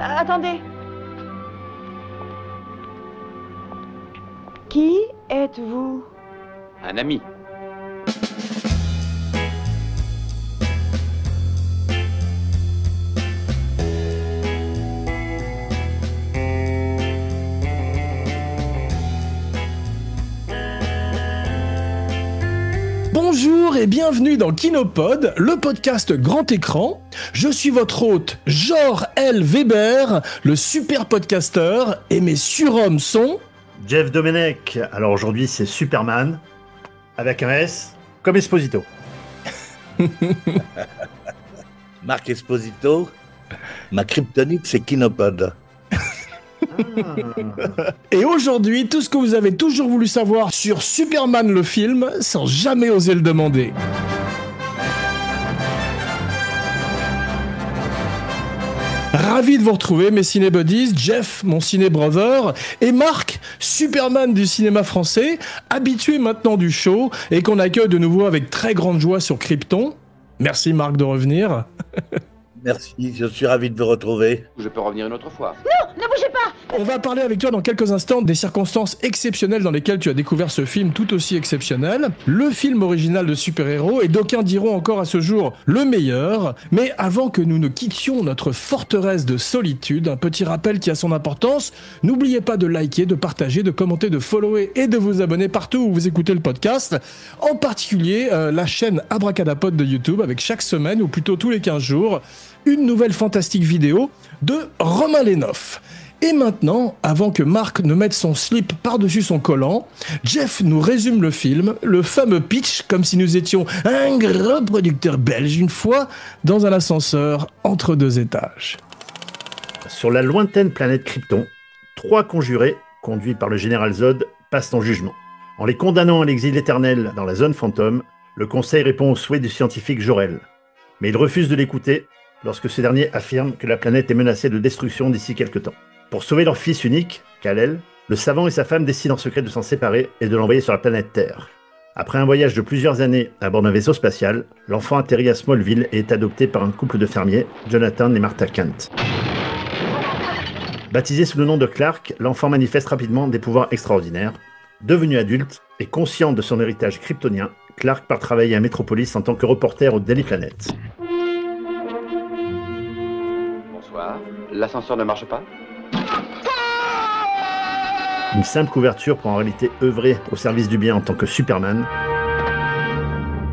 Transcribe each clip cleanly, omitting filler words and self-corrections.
Attendez. Qui êtes-vous? Un ami. Bonjour et bienvenue dans Kinopod, le podcast grand écran. Je suis votre hôte, Jor L. Weber, le super podcasteur, et mes surhommes sont... Jeff Domenech. Alors aujourd'hui, c'est Superman, avec un S, comme Esposito. Marc Esposito, ma kryptonite, c'est Kinopod. Et aujourd'hui, tout ce que vous avez toujours voulu savoir sur Superman le film, sans jamais oser le demander. Ravi de vous retrouver, mes ciné-buddies, Jeff, mon ciné-brother, et Marc, Superman du cinéma français, habitué maintenant du show, et qu'on accueille de nouveau avec très grande joie sur Krypton. Merci Marc de revenir. Merci, je suis ravi de vous retrouver. Je peux revenir une autre fois. Ne bougez pas! On va parler avec toi dans quelques instants des circonstances exceptionnelles dans lesquelles tu as découvert ce film tout aussi exceptionnel, le film original de super-héros, et d'aucuns diront encore à ce jour le meilleur. Mais avant que nous ne quittions notre forteresse de solitude, un petit rappel qui a son importance, n'oubliez pas de liker, de partager, de commenter, de follower et de vous abonner partout où vous écoutez le podcast, en particulier la chaîne Abracadapod de YouTube, avec chaque semaine, ou plutôt tous les 15 jours, une nouvelle fantastique vidéo de Romain Lénoff. Et maintenant, avant que Marc ne mette son slip par-dessus son collant, Jeff nous résume le film, le fameux pitch, comme si nous étions un gros producteur belge une fois dans un ascenseur entre deux étages. Sur la lointaine planète Krypton, 3 conjurés, conduits par le général Zod, passent en jugement. En les condamnant à l'exil éternel dans la zone fantôme, le conseil répond au souhait du scientifique Jor-El. Mais il refuse de l'écouter lorsque ce dernier affirme que la planète est menacée de destruction d'ici quelque temps. Pour sauver leur fils unique, Kal-El, le savant et sa femme décident en secret de s'en séparer et de l'envoyer sur la planète Terre. Après un voyage de plusieurs années à bord d'un vaisseau spatial, l'enfant atterrit à Smallville et est adopté par un couple de fermiers, Jonathan et Martha Kent. Baptisé sous le nom de Clark, l'enfant manifeste rapidement des pouvoirs extraordinaires. Devenu adulte et conscient de son héritage kryptonien, Clark part travailler à Metropolis en tant que reporter au Daily Planet. Bonsoir. L'ascenseur ne marche pas? Une simple couverture pour en réalité œuvrer au service du bien en tant que Superman,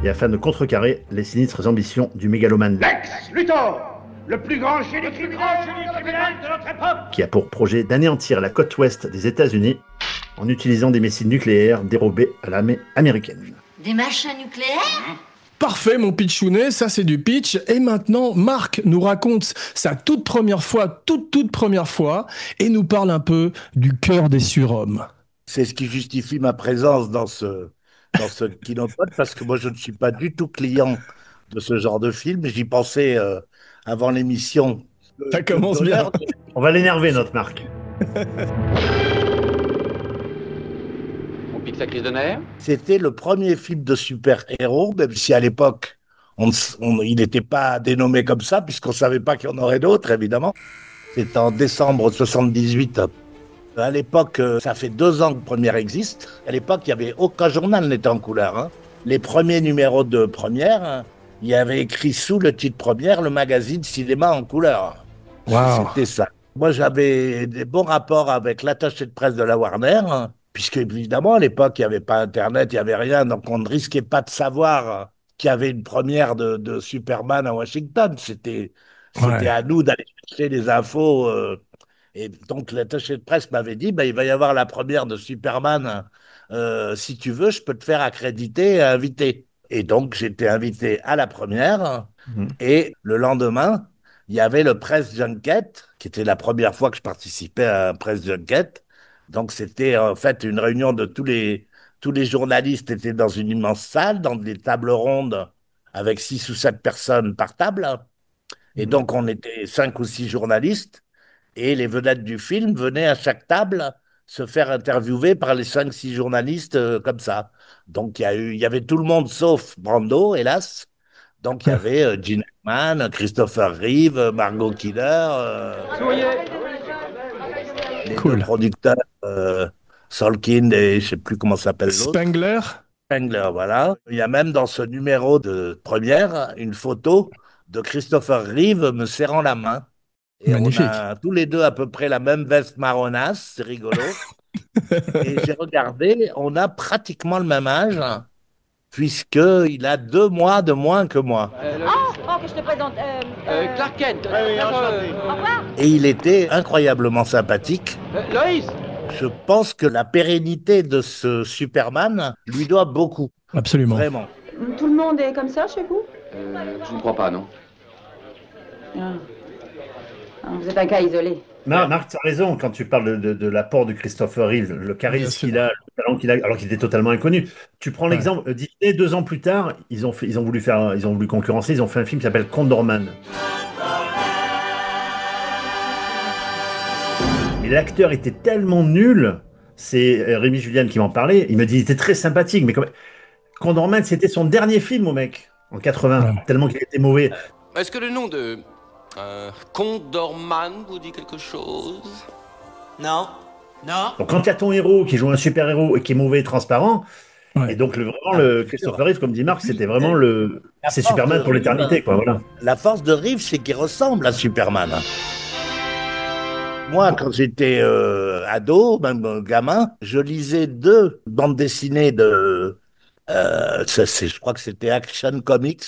et afin de contrecarrer les sinistres ambitions du mégalomane Lex Luthor, le plus grand génie criminel de notre époque. qui a pour projet d'anéantir la côte ouest des États-Unis en utilisant des missiles nucléaires dérobés à l'armée américaine. Des machins nucléaires? Parfait mon pitchounet, ça c'est du pitch. Et maintenant, Marc nous raconte sa toute première fois, toute première fois, et nous parle un peu du cœur des surhommes. C'est ce qui justifie ma présence dans ce Kinopod, parce que moi je ne suis pas du tout client de ce genre de film. J'y pensais avant l'émission. Ça commence bien. On va l'énerver notre Marc. On pique sa crise de nerfs? C'était le premier film de super-héros, même si à l'époque, il n'était pas dénommé comme ça, puisqu'on ne savait pas qu'il y en aurait d'autres, évidemment. C'est en décembre 78. À l'époque, ça fait 2 ans que Première existe. À l'époque, il n'y avait aucun journal n'était en couleur. Hein. Les premiers numéros de Première, il y avait écrit sous le titre Première, le magazine cinéma en couleur. Wow. C'était ça. Moi, j'avais des bons rapports avec l'attaché de presse de la Warner, puisque évidemment, à l'époque, il n'y avait pas Internet, il n'y avait rien, donc on ne risquait pas de savoir qu'il y avait une première de Superman à Washington. C'était à nous d'aller chercher les infos. Et donc, l'attaché de presse m'avait dit, il va y avoir la première de Superman. Si tu veux, je peux te faire accréditer et inviter. Et donc, j'étais invité à la première. Et le lendemain, il y avait le Press Junket, qui était la première fois que je participais à un Press Junket. Donc, c'était en fait une réunion de tous les journalistes étaient dans une immense salle, dans des tables rondes avec 6 ou 7 personnes par table. Et donc, on était 5 ou 6 journalistes. Et les vedettes du film venaient à chaque table se faire interviewer par les 5-6 journalistes comme ça. Donc, il y avait tout le monde sauf Brando, hélas. Donc il y avait Gene Hackman, Christopher Reeve, Margot Kidder, les Cool. deux producteurs, Solkin et je sais plus comment s'appelle l'autre. Spengler. Spengler, voilà. Il y a même dans ce numéro de première une photo de Christopher Reeve me serrant la main. Et Magnifique. on a tous les deux à peu près la même veste marronasse, c'est rigolo. Et j'ai regardé, on a pratiquement le même âge, puisqu'il a 2 mois de moins que moi. Oh, que je te présente. Clark Kent. Au revoir. Et il était incroyablement sympathique. Loïs. Je pense que la pérennité de ce Superman lui doit beaucoup, Absolument. vraiment. Tout le monde est comme ça chez vous? Je ne crois pas, non. Ah. Ah, vous êtes un cas isolé. Non, Marc, tu as raison quand tu parles de l'apport de Christopher Reeve, le Bien charisme sûr. qu'il a, le talent qu'il a, alors qu'il était totalement inconnu. Tu prends Ouais. l'exemple, Disney, 2 ans plus tard, ils ont voulu concurrencer, ils ont fait un film qui s'appelle Condorman. Mais l'acteur était tellement nul, c'est Rémi Julian qui m'en parlait, il me dit il était très sympathique, mais Condorman, c'était son dernier film au mec, en 80, Ouais. tellement qu'il était mauvais. Est-ce que le nom de Condorman vous dit quelque chose? Non. Non. Donc quand il y a ton héros qui joue un super-héros et qui est mauvais et transparent, Ouais. et donc le Christopher Reeve, comme dit Marc, c'était vraiment c'est force Superman de pour l'éternité, quoi, voilà. La force de Reeve, c'est qu'il ressemble à Superman. Moi, quand j'étais ado, même gamin, je lisais 2 bandes dessinées de... je crois que c'était Action Comics,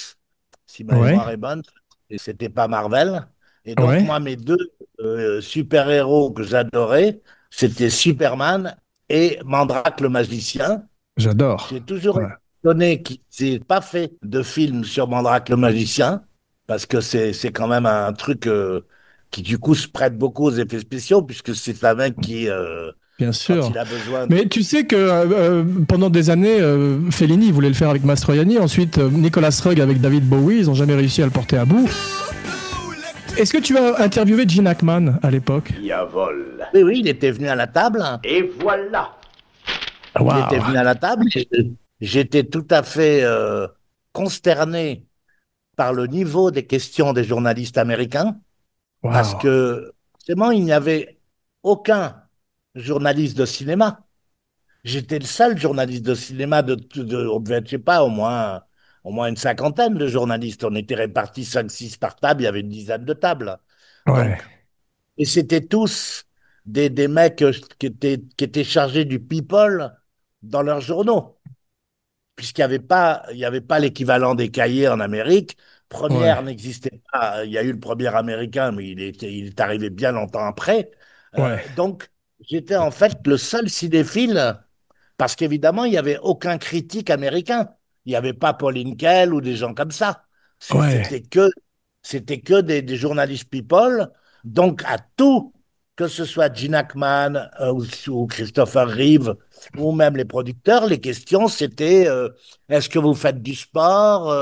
si ma Ouais. mémoire est bonne, et c'était pas Marvel. Et donc, Ouais. moi, mes 2 super-héros que j'adorais, c'était Superman et Mandrake le magicien. J'adore. J'ai toujours Ouais. été étonné qu'il n'ait pas fait de film sur Mandrake le magicien, parce que c'est quand même un truc qui, du coup, se prête beaucoup aux effets spéciaux, puisque c'est un mec qui, Bien quand sûr. il a besoin... Mais tu sais que pendant des années, Fellini voulait le faire avec Mastroianni, ensuite Nicolas Roeg avec David Bowie, ils n'ont jamais réussi à le porter à bout. Est-ce que tu as interviewé Gene Hackman à l'époque? Diavole. Oui, oui, il était venu à la table. Et voilà. Il Waouh. était venu à la table. J'étais tout à fait consterné par le niveau des questions des journalistes américains, Waouh. parce que, vraiment, il n'y avait aucun journaliste de cinéma. J'étais le seul journaliste de cinéma on devait être, je sais pas, au moins une 50aine de journalistes. On était répartis 5-6 par table, il y avait une dizaine de tables. Ouais. Donc, et c'était tous des mecs qui étaient chargés du people dans leurs journaux, puisqu'il n'y avait pas l'équivalent des cahiers en Amérique. Première Ouais. n'existait pas. Il y a eu le premier américain, mais il est arrivé bien longtemps après. Ouais. Donc, j'étais en fait le seul cinéphile, parce qu'évidemment, il n'y avait aucun critique américain. Il n'y avait pas Paul Hinkel ou des gens comme ça. Ouais. C'était que des journalistes people. Donc, à tout, que ce soit Gene Hackman ou Christopher Reeve, ou même les producteurs, les questions, c'était est-ce que vous faites du sport?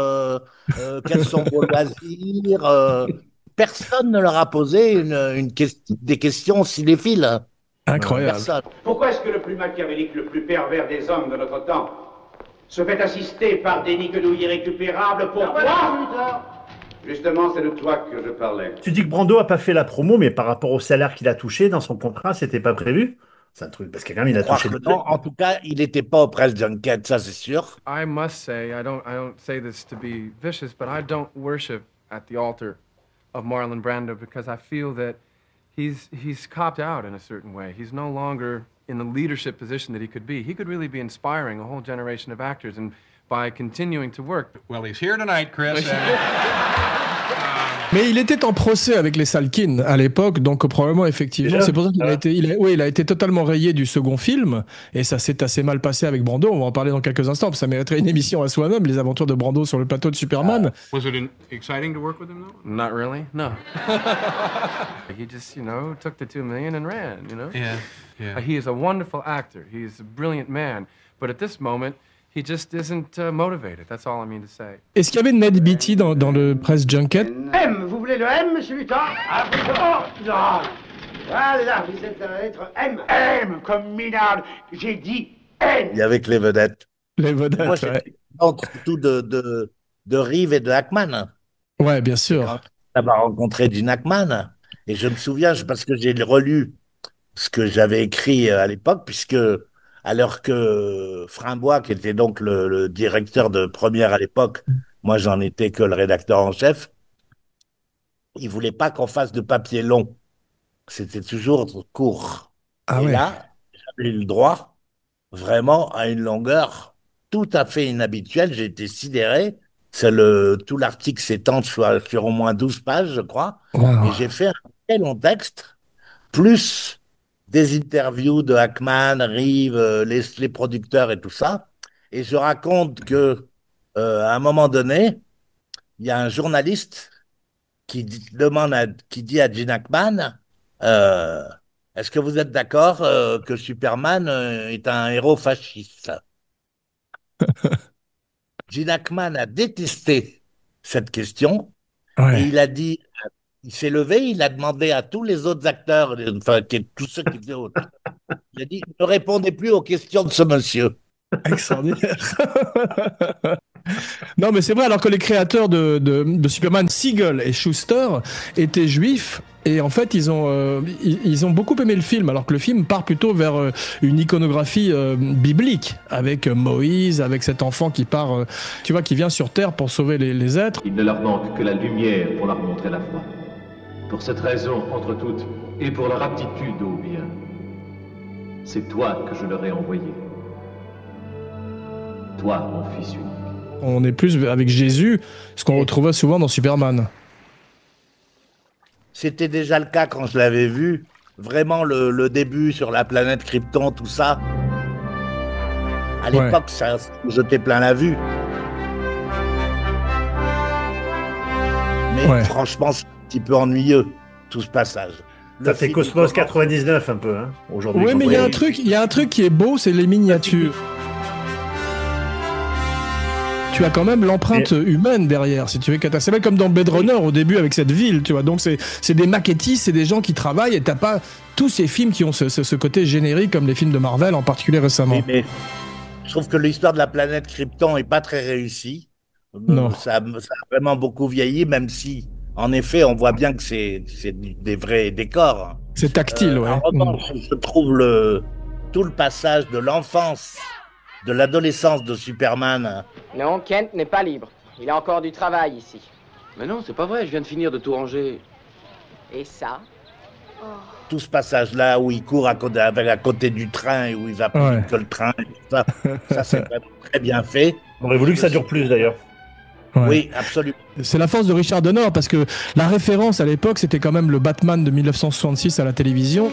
Quels sont vos loisirs? Personne ne leur a posé des questions cinéphiles. Incroyable. Personne. Pourquoi est-ce que le plus machiavélique, le plus pervers des hommes de notre temps se fait assister par des niquedouilles irrécupérables? Pourquoi? Justement, c'est de toi que je parlais. Tu dis que Brando a pas fait la promo, mais par rapport au salaire qu'il a touché dans son contrat, c'était pas prévu? C'est un truc, parce que quand même, il a Croire touché que des non. trucs. En tout cas, il n'était pas au press junket, ça c'est sûr. I must say, I don't say this to be vicious, but I don't worship at the altar of Marlon Brando because I feel that he's copped out in a certain way. He's no longer in the leadership position that he could be. He could really be inspiring a whole generation of actors, and by continuing to work. Well, he's here tonight, Chris. Mais il était en procès avec les Salkind à l'époque, donc probablement effectivement, Déjà c'est pour ça qu'il Ah. a été, il a été totalement rayé du second film, et ça s'est assez mal passé avec Brando. On va en parler dans quelques instants, parce que ça mériterait une émission à soi-même, les aventures de Brando sur le plateau de Superman. Was it exciting to work with him, though? Not really, no. He just, took the $2 million and ran, Yeah, yeah. He is a wonderful actor. He's a brilliant man. But at this moment, he just isn't motivated. That's all I mean to say. Est-ce qu'il y avait Ned Beatty dans le press junket? M, vous voulez le M, monsieur Luthor? Ah, oh, non. Voilà, vous êtes la lettre M. M, comme Minard. J'ai dit M. Il y avait que les vedettes. Les vedettes, Moi, ouais. j'étais content surtout de de Reeve et de Hackman. Ouais, bien sûr. D'avoir rencontré Gene Hackman. Et je me souviens, parce que j'ai relu ce que j'avais écrit à l'époque, puisque alors que Frimbois, qui était donc le directeur de première à l'époque, moi j'en étais que le rédacteur en chef, il voulait pas qu'on fasse de papier long. C'était toujours court. Ah et ouais. là, j'avais eu le droit vraiment à une longueur tout à fait inhabituelle. J'ai été sidéré. Tout l'article s'étend sur au moins 12 pages, je crois. Wow. Et j'ai fait un très long texte, plus des interviews de Hackman, Reeve, les producteurs et tout ça. Et je raconte que, à un moment donné, il y a un journaliste qui dit à Gene Hackman, est-ce que vous êtes d'accord que Superman est un héros fasciste? Gene Hackman a détesté cette question et il s'est levé, il a demandé à tous les autres acteurs, enfin tous ceux qui faisaient autre, il a dit ne répondez plus aux questions de ce monsieur. Extraordinaire. Non, mais c'est vrai, alors que les créateurs de Superman, Siegel et Schuster, étaient juifs. Et en fait, ils ont beaucoup aimé le film, alors que le film part plutôt vers une iconographie biblique, avec Moïse, avec cet enfant qui part, tu vois, qui vient sur Terre pour sauver les êtres. Il ne leur manque que la lumière pour leur montrer la voie. Pour cette raison, entre toutes, et pour leur aptitude au bien, c'est toi que je leur ai envoyé. Toi, mon fils unique. On est plus avec Jésus, ce qu'on retrouvait souvent dans Superman. C'était déjà le cas quand je l'avais vu. Vraiment, le début sur la planète Krypton, tout ça. À l'époque, ça me jetait plein la vue. Mais franchement, c'est un petit peu ennuyeux, tout ce passage. Ça fait Cosmos 99 un peu, hein, aujourd'hui. Oui, mais il y a un truc qui est beau, c'est les miniatures. Tu as quand même l'empreinte humaine derrière, si tu veux. C'est même comme dans Blade Runner au début avec cette ville, tu vois. Donc c'est des maquettistes, c'est des gens qui travaillent et t'as pas tous ces films qui ont ce côté générique comme les films de Marvel en particulier récemment. Oui, mais je trouve que l'histoire de la planète Krypton est pas très réussie. Non. Ça a vraiment beaucoup vieilli, même si, en effet, on voit bien que c'est des vrais décors. C'est tactile, ouais. En revanche, je trouve tout le passage de l'enfance, de l'adolescence de Superman. Non, Kent n'est pas libre. Il a encore du travail ici. Mais non, c'est pas vrai, je viens de finir de tout ranger. Et ça? Tout ce passage-là où il court à côté du train et où il va plus vite que le train, et tout ça, ça c'est vraiment très bien fait. On aurait voulu que ça dure plus d'ailleurs. Ouais. Oui, absolument. C'est la force de Richard Donner parce que la référence à l'époque c'était quand même le Batman de 1966 à la télévision.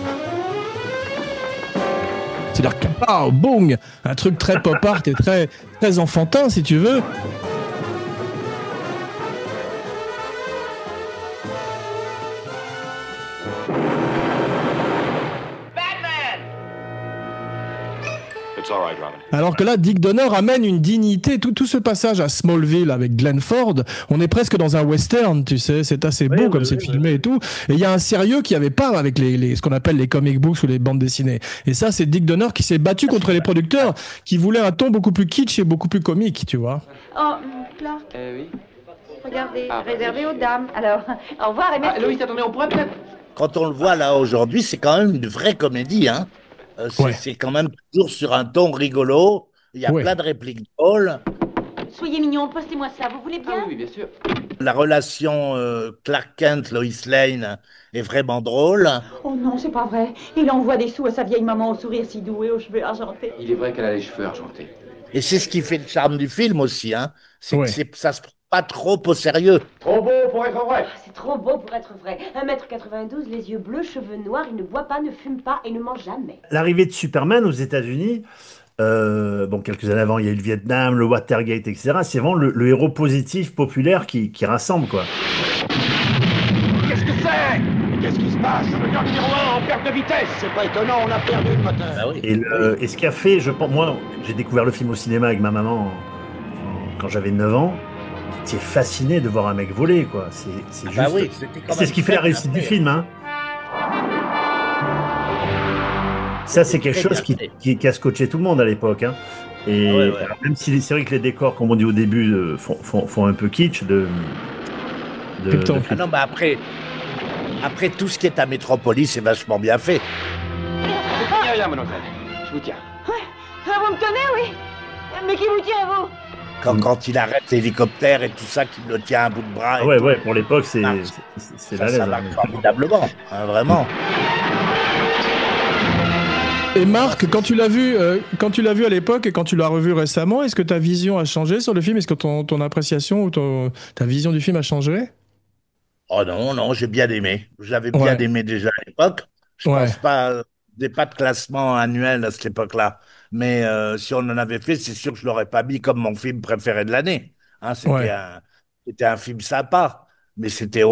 C'est-à-dire que, boum, un truc très pop art et très, très enfantin, si tu veux. Alors que là, Dick Donner amène une dignité, tout ce passage à Smallville avec Glenn Ford, on est presque dans un western, tu sais, c'est assez beau comme c'est filmé et tout, et il y a un sérieux qu'il n'y avait pas avec ce qu'on appelle les comic books ou les bandes dessinées. Et ça, c'est Dick Donner qui s'est battu contre les producteurs qui voulaient un ton beaucoup plus kitsch et beaucoup plus comique, tu vois. Oh, Clark. Oui. Regardez, réservé aux dames. Alors, au revoir et merci. Loïs, attendez, on pourrait peut-être... Quand on le voit là aujourd'hui, c'est quand même une vraie comédie, hein. C'est quand même toujours sur un ton rigolo. Il y a plein de répliques drôles. Soyez mignon, postez-moi ça, vous voulez bien? Oui, bien sûr. La relation Clark Kent-Lois Lane est vraiment drôle. Oh non, c'est pas vrai. Il envoie des sous à sa vieille maman au sourire si doux et aux cheveux argentés. Il est vrai qu'elle a les cheveux argentés. Et c'est ce qui fait le charme du film aussi, hein. C'est que ça se prend pas trop au sérieux. Trop beau pour être vrai. C'est trop beau pour être vrai. 1m92, les yeux bleus, cheveux noirs, il ne boit pas, ne fume pas et ne mange jamais. L'arrivée de Superman aux États-Unis, quelques années avant, il y a eu le Vietnam, le Watergate, etc. C'est vraiment le héros positif, populaire qui rassemble, quoi. Qu'est-ce que c'est? Qu'est-ce qui se passe? Le numéro 1 en perte de vitesse. C'est pas étonnant, on a perdu le moteur. Ah oui. Et ce qu'a fait, je pense, moi, j'ai découvert le film au cinéma avec ma maman quand j'avais 9 ans. J'étais fasciné de voir un mec voler, quoi. C'est juste. Oui, c'est ce qui fait la réussite du film, hein. Ça, c'est quelque chose qui a scotché tout le monde à l'époque, hein. Et Ah ouais. alors, même si c'est vrai que les décors, comme on dit au début, font un peu kitsch Krypton. Ah non, mais après tout ce qui est à Métropolis, c'est vachement bien fait. Rien, mademoiselle. Je vous tiens. Vous me tenez, oui. Mais qui vous tient, vous? Quand il arrête l'hélicoptère et tout ça, qu'il le tient à bout de bras. Ah ouais, ouais, pour l'époque, c'est la ça marche formidablement, hein, vraiment. Et Marc, quand tu l'as vu à l'époque et quand tu l'as revu récemment, est-ce que ta vision a changé sur le film? Est-ce que ton appréciation ou ta vision du film a changé? Oh non, j'ai bien aimé. J'avais bien aimé déjà à l'époque. Je pense pas, des pas de classement annuel à cette époque-là. Mais si on en avait fait, c'est sûr que je l'aurais pas mis comme mon film préféré de l'année. Hein, c'était un film sympa, mais c'était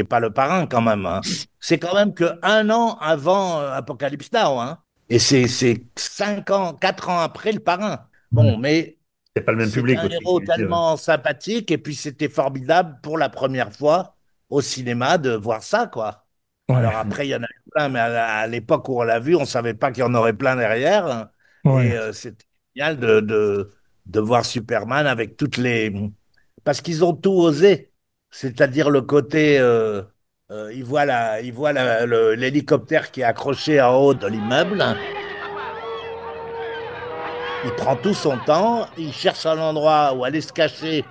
pas Le Parrain quand même. Hein. C'est quand même que 1 an avant Apocalypse Now. Hein. Et c'est 4 ans après Le Parrain. Bon, mais c'est pas le même public. C'est un héros tellement sympathique et puis c'était formidable pour la première fois au cinéma de voir ça, quoi. Ouais. Alors après, il y en a eu plein, mais à l'époque où on l'a vu, on savait pas qu'il y en aurait plein derrière. Ouais. Et c'était génial de voir Superman avec toutes les... Parce qu'ils ont tout osé. C'est-à-dire le côté... il voit l'hélicoptère qui est accroché en haut de l'immeuble. Il prend tout son temps, il cherche un endroit où aller se cacher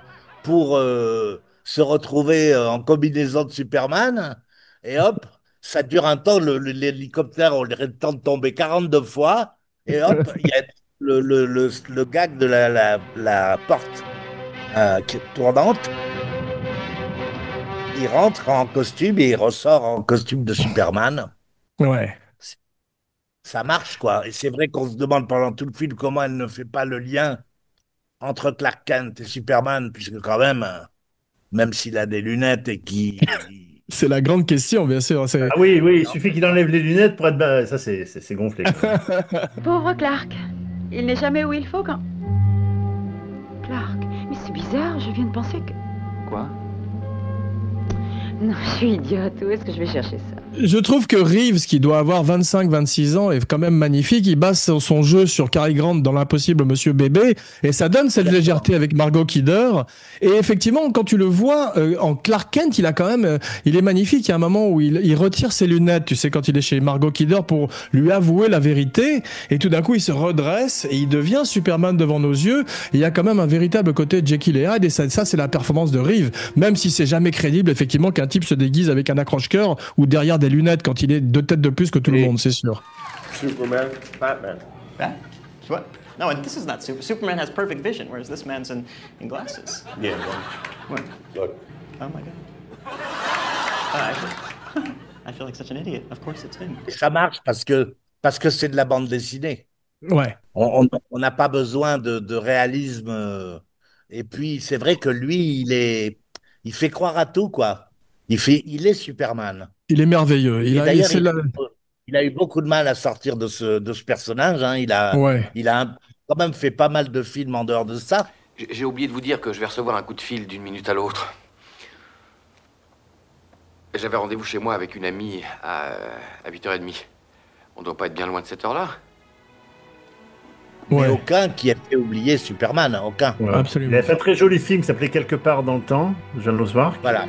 pour se retrouver en combinaison de Superman, et hop, ça dure un temps, l'hélicoptère, on aurait le temps de tomber 42 fois, et hop, il y a le gag de la porte tournante. Il rentre en costume et il ressort en costume de Superman. Ouais. Ça marche, quoi. Et c'est vrai qu'on se demande pendant tout le film comment elle ne fait pas le lien entre Clark Kent et Superman, puisque quand même s'il a des lunettes et qu'il... C'est la grande question, bien sûr. Ah oui, il suffit qu'il enlève les lunettes pour être... Ça, c'est gonflé. Pauvre Clark. Il n'est jamais où il faut quand... Clark, mais c'est bizarre, je viens de penser que... Quoi? Non, je suis idiote. Où est-ce que je vais chercher ça? Je trouve que Reeves, qui doit avoir 25-26 ans, est quand même magnifique. Il base son jeu sur Cary Grant dans L'Impossible Monsieur Bébé, et ça donne cette légèreté avec Margot Kidder. Et effectivement, quand tu le vois en Clark Kent, il a quand même, il est magnifique. Il y a un moment où il retire ses lunettes, tu sais, quand il est chez Margot Kidder pour lui avouer la vérité, et tout d'un coup, il se redresse et il devient Superman devant nos yeux. Et il y a quand même un véritable côté Jekyll et Hyde, et ça c'est la performance de Reeves, même si c'est jamais crédible, effectivement, qu'un type se déguise avec un accroche-cœur ou derrière des lunettes quand il est 2 têtes de plus que tout le monde, c'est sûr. Superman, Batman. What? No, and this is not Superman has perfect vision, whereas this man's in glasses. Yeah, What? Look. Oh my God. I feel like such an idiot. Of course it's him. Et ça marche parce que c'est de la bande dessinée. Ouais. On n'a pas besoin de réalisme. Et puis, c'est vrai que lui, il fait croire à tout, quoi. Il est Superman. Il est merveilleux. Il a eu beaucoup de mal à sortir de ce personnage. Hein. Il a quand même fait pas mal de films en dehors de ça. J'ai oublié de vous dire que je vais recevoir un coup de fil d'une minute à l'autre. J'avais rendez-vous chez moi avec une amie à 8h30. On doit pas être bien loin de cette heure-là. Mais aucun qui a fait oublier Superman. Hein, aucun. Ouais. Absolument. Il a fait un très joli film qui s'appelait Quelque part dans le temps, Jean Losmark. Voilà.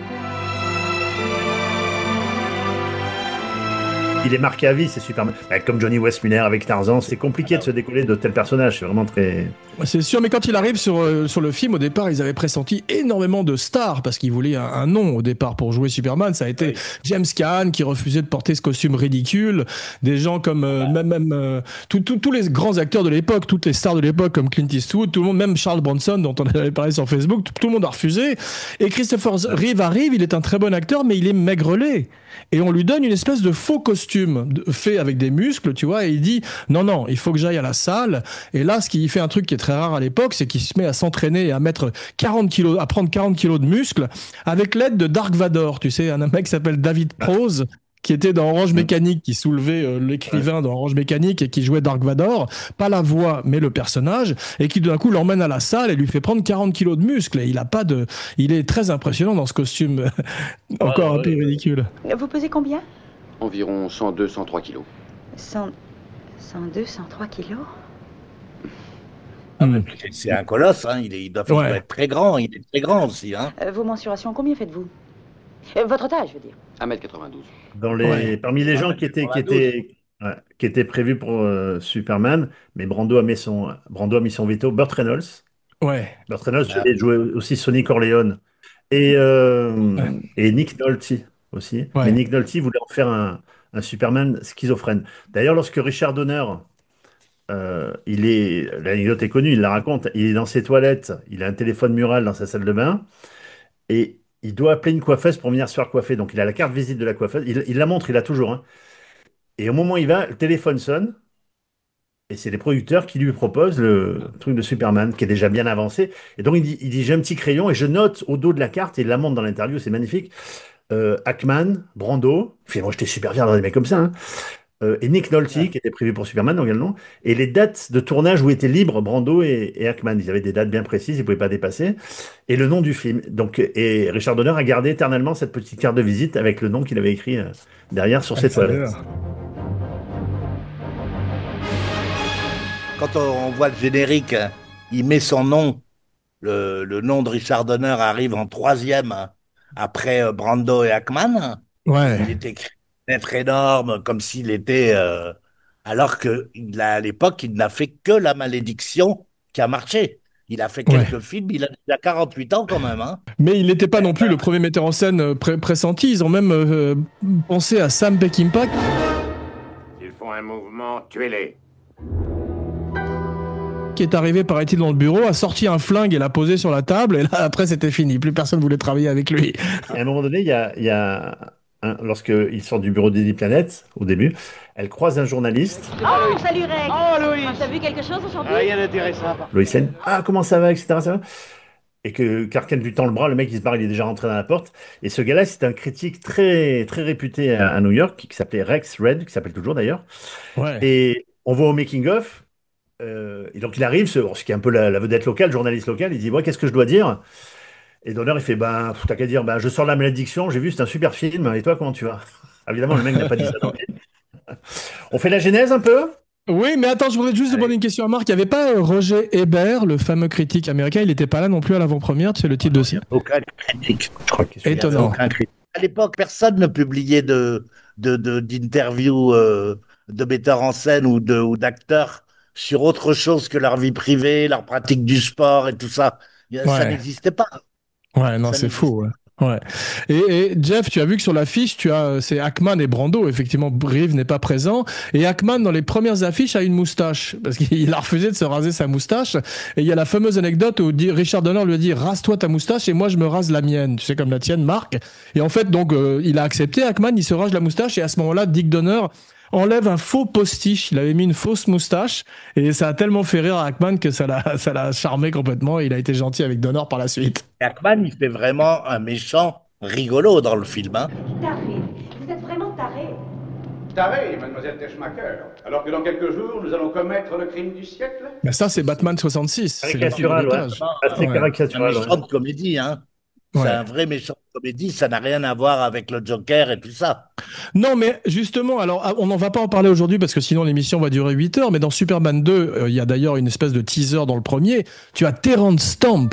Il est marqué à vie, c'est Superman. Comme Johnny Weissmuller avec Tarzan, c'est compliqué de se décoller de tels personnages. C'est vraiment très... C'est sûr, mais quand il arrive sur le film, au départ, ils avaient pressenti énormément de stars, parce qu'ils voulaient un nom au départ pour jouer Superman. Ça a été James Caan qui refusait de porter ce costume ridicule. Des gens comme tous les grands acteurs de l'époque, toutes les stars de l'époque comme Clint Eastwood, tout le monde, même Charles Bronson dont on avait parlé sur Facebook, tout le monde a refusé. Et Christopher Reeve arrive, il est un très bon acteur, mais il est maigrelet. Et on lui donne une espèce de faux costume fait avec des muscles, tu vois, et il dit non, il faut que j'aille à la salle. Et là, ce qui fait un truc qui est très rare à l'époque, c'est qu'il se met à s'entraîner et à mettre 40 kilos, à prendre 40 kilos de muscles avec l'aide de Dark Vador, tu sais, un mec qui s'appelle David Prose, qui était dans Orange Mécanique, qui soulevait l'écrivain dans Orange Mécanique et qui jouait Dark Vador, pas la voix mais le personnage, et qui d'un coup l'emmène à la salle et lui fait prendre 40 kilos de muscles. Et il est très impressionnant dans ce costume, encore un peu ridicule. Vous pesez combien? Environ 102, 103 kilos. 102, 103 kilos? C'est un colosse, hein. Il doit être très grand. Il est très grand aussi. Hein. Vos mensurations, combien faites-vous Votre taille, je veux dire. 1m92. Parmi les gens qui étaient prévus pour Superman, mais Brando a mis son veto, Burt Reynolds. Ouais. Burt Reynolds devait jouer aussi Sonny Corleone et Nick Nolte aussi. Ouais. Mais Nick Nolte voulait en faire un Superman schizophrène. D'ailleurs, lorsque Richard Donner, l'anecdote est connue, il la raconte, il est dans ses toilettes, il a un téléphone mural dans sa salle de bain et il doit appeler une coiffeuse pour venir se faire coiffer. Donc il a la carte visite de la coiffeuse, il la montre, il l'a toujours. Hein. Et au moment où il va, le téléphone sonne. Et c'est les producteurs qui lui proposent le truc de Superman, qui est déjà bien avancé. Et donc, il dit j'ai un petit crayon et je note au dos de la carte, et il la montre dans l'interview, c'est magnifique. Hackman, Brando, moi j'étais super fier d'avoir des mecs comme ça, hein. Et Nick Nolte, qui était prévu pour Superman également. Et les dates de tournage où étaient libres Brando et Hackman. Ils avaient des dates bien précises, ils ne pouvaient pas dépasser. Et le nom du film. Et Richard Donner a gardé éternellement cette petite carte de visite avec le nom qu'il avait écrit derrière sur ses toilettes. Quand on voit le générique, il met son nom. Le nom de Richard Donner arrive en 3e après Brando et Hackman. Ouais. Il est écrit lettre énorme, comme s'il était... alors qu'à l'époque, il n'a fait que La Malédiction qui a marché. Il a fait quelques films, il a 48 ans quand même. Hein. Mais il n'était pas non plus le premier metteur en scène pressenti. Ils ont même pensé à Sam Peckinpah. S'ils font un mouvement, tuez-les. Qui est arrivé, paraît-il, dans le bureau, a sorti un flingue et l'a posé sur la table, et là, après, c'était fini. Plus personne voulait travailler avec lui. Et à un moment donné, lorsqu'il sort du bureau d'Eddie Planet, au début, elle croise un journaliste. Oh, salut Rex. Oh, Loïs. T'as vu quelque chose aujourd'hui? Rien d'intéressant. Lois Lane, comment ça va, etc. Ça va. Et que Clark Kent lui tend le bras, le mec il se barre, il est déjà rentré dans la porte. Et ce gars-là, c'est un critique très, très réputé à New York, qui s'appelait Rex Red, qui s'appelle toujours d'ailleurs. Ouais. Et on voit au making-of. Et donc il arrive, ce qui est un peu la vedette locale, journaliste local, il dit moi qu'est-ce que je dois dire? Et Donner il fait t'as qu'à dire je sors de La Malédiction, j'ai vu c'est un super film, et toi comment tu vas? Évidemment le mec n'a pas dit ça dans le film. On fait la genèse un peu? Oui, mais attends, je voudrais juste demander une question à Marc. Il n'y avait pas Roger Ebert, le fameux critique américain, il n'était pas là non plus à l'avant-première, tu sais le titre dossier? Aucun critique. Étonnant. Aucun critique. À l'époque, personne ne publiait d'interviews de metteurs en scène ou d'acteurs sur autre chose que leur vie privée, leur pratique du sport et tout ça. Ça n'existait pas. Ouais, non, c'est fou. Ouais. Et Jeff, tu as vu que sur l'affiche, c'est Hackman et Brando. Effectivement, Reeves n'est pas présent. Et Hackman, dans les premières affiches, a une moustache. Parce qu'il a refusé de se raser sa moustache. Et il y a la fameuse anecdote où Richard Donner lui a dit « Rase-toi ta moustache et moi, je me rase la mienne. » Tu sais, comme la tienne, Marc. Et en fait, donc, il a accepté Hackman, il se rase la moustache. Et à ce moment-là, Dick Donner enlève un faux postiche. Il avait mis une fausse moustache et ça a tellement fait rire à Hackman que ça l'a charmé complètement et il a été gentil avec Donner par la suite. Hackman, il fait vraiment un méchant rigolo dans le film. Hein. Taré. Vous êtes vraiment taré. Taré, mademoiselle Teschmacher. Alors que dans quelques jours, nous allons commettre le crime du siècle. Mais ça, c'est Batman 66. Caricatural, assez caricatural. C'est un méchant de comédie, hein. C'est un vrai méchant de comédie, ça n'a rien à voir avec le Joker et tout ça. Non, mais justement, alors on n'en va pas en parler aujourd'hui parce que sinon l'émission va durer 8 heures, mais dans Superman 2, il y a d'ailleurs une espèce de teaser dans le premier, tu as Terrence Stamp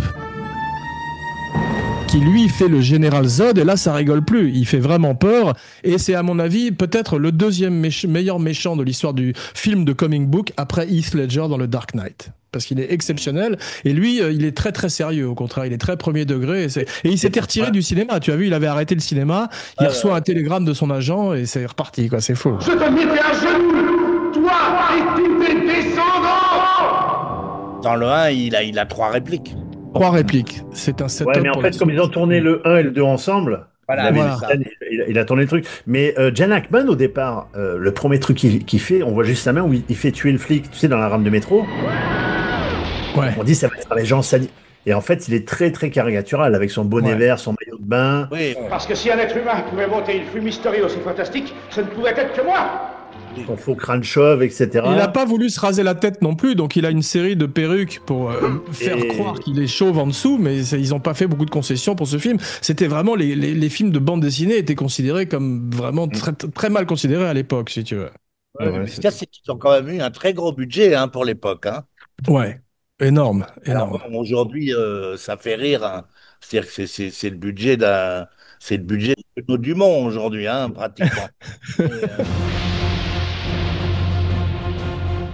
qui lui fait le général Zod et là ça rigole plus, il fait vraiment peur et c'est à mon avis peut-être le deuxième meilleur méchant de l'histoire du film de comic book après Heath Ledger dans le Dark Knight. Parce qu'il est exceptionnel et lui il est très très sérieux, au contraire il est très premier degré et il s'était retiré du cinéma, tu as vu, il avait arrêté le cinéma, il reçoit un télégramme de son agent et c'est reparti quoi, c'est fou. Je te mettais à genoux, toi et tous tes descendants. Dans le 1 il a 3 répliques. 3 répliques, c'est un setup. Ouais, mais en fait comme ils ont tourné le 1 et le 2 ensemble, il a tourné le truc. Mais Gene Hackman, au départ, le premier truc qu'il fait, on voit juste sa main où il fait tuer le flic, tu sais, dans la rame de métro. Ouais. On dit ça va être les gens salis. Et en fait, il est très très caricatural avec son bonnet vert, son maillot de bain. Oui, parce que si un être humain pouvait monter une fumisterie aussi fantastique, ce ne pouvait être que moi. Son faux crâne chauve, etc. Il n'a pas voulu se raser la tête non plus, donc il a une série de perruques pour faire croire qu'il est chauve en dessous, mais ils n'ont pas fait beaucoup de concessions pour ce film. C'était vraiment, les films de bande dessinée étaient considérés comme vraiment très, très mal considérés à l'époque, si tu veux. C'est qu'ils ont quand même eu un très gros budget pour l'époque. Hein. Ouais. Énorme, Alors énorme. bon, aujourd'hui, ça fait rire, hein. C'est-à-dire que c'est c'est le budget de Renaud Dumont aujourd'hui, hein, pratiquement.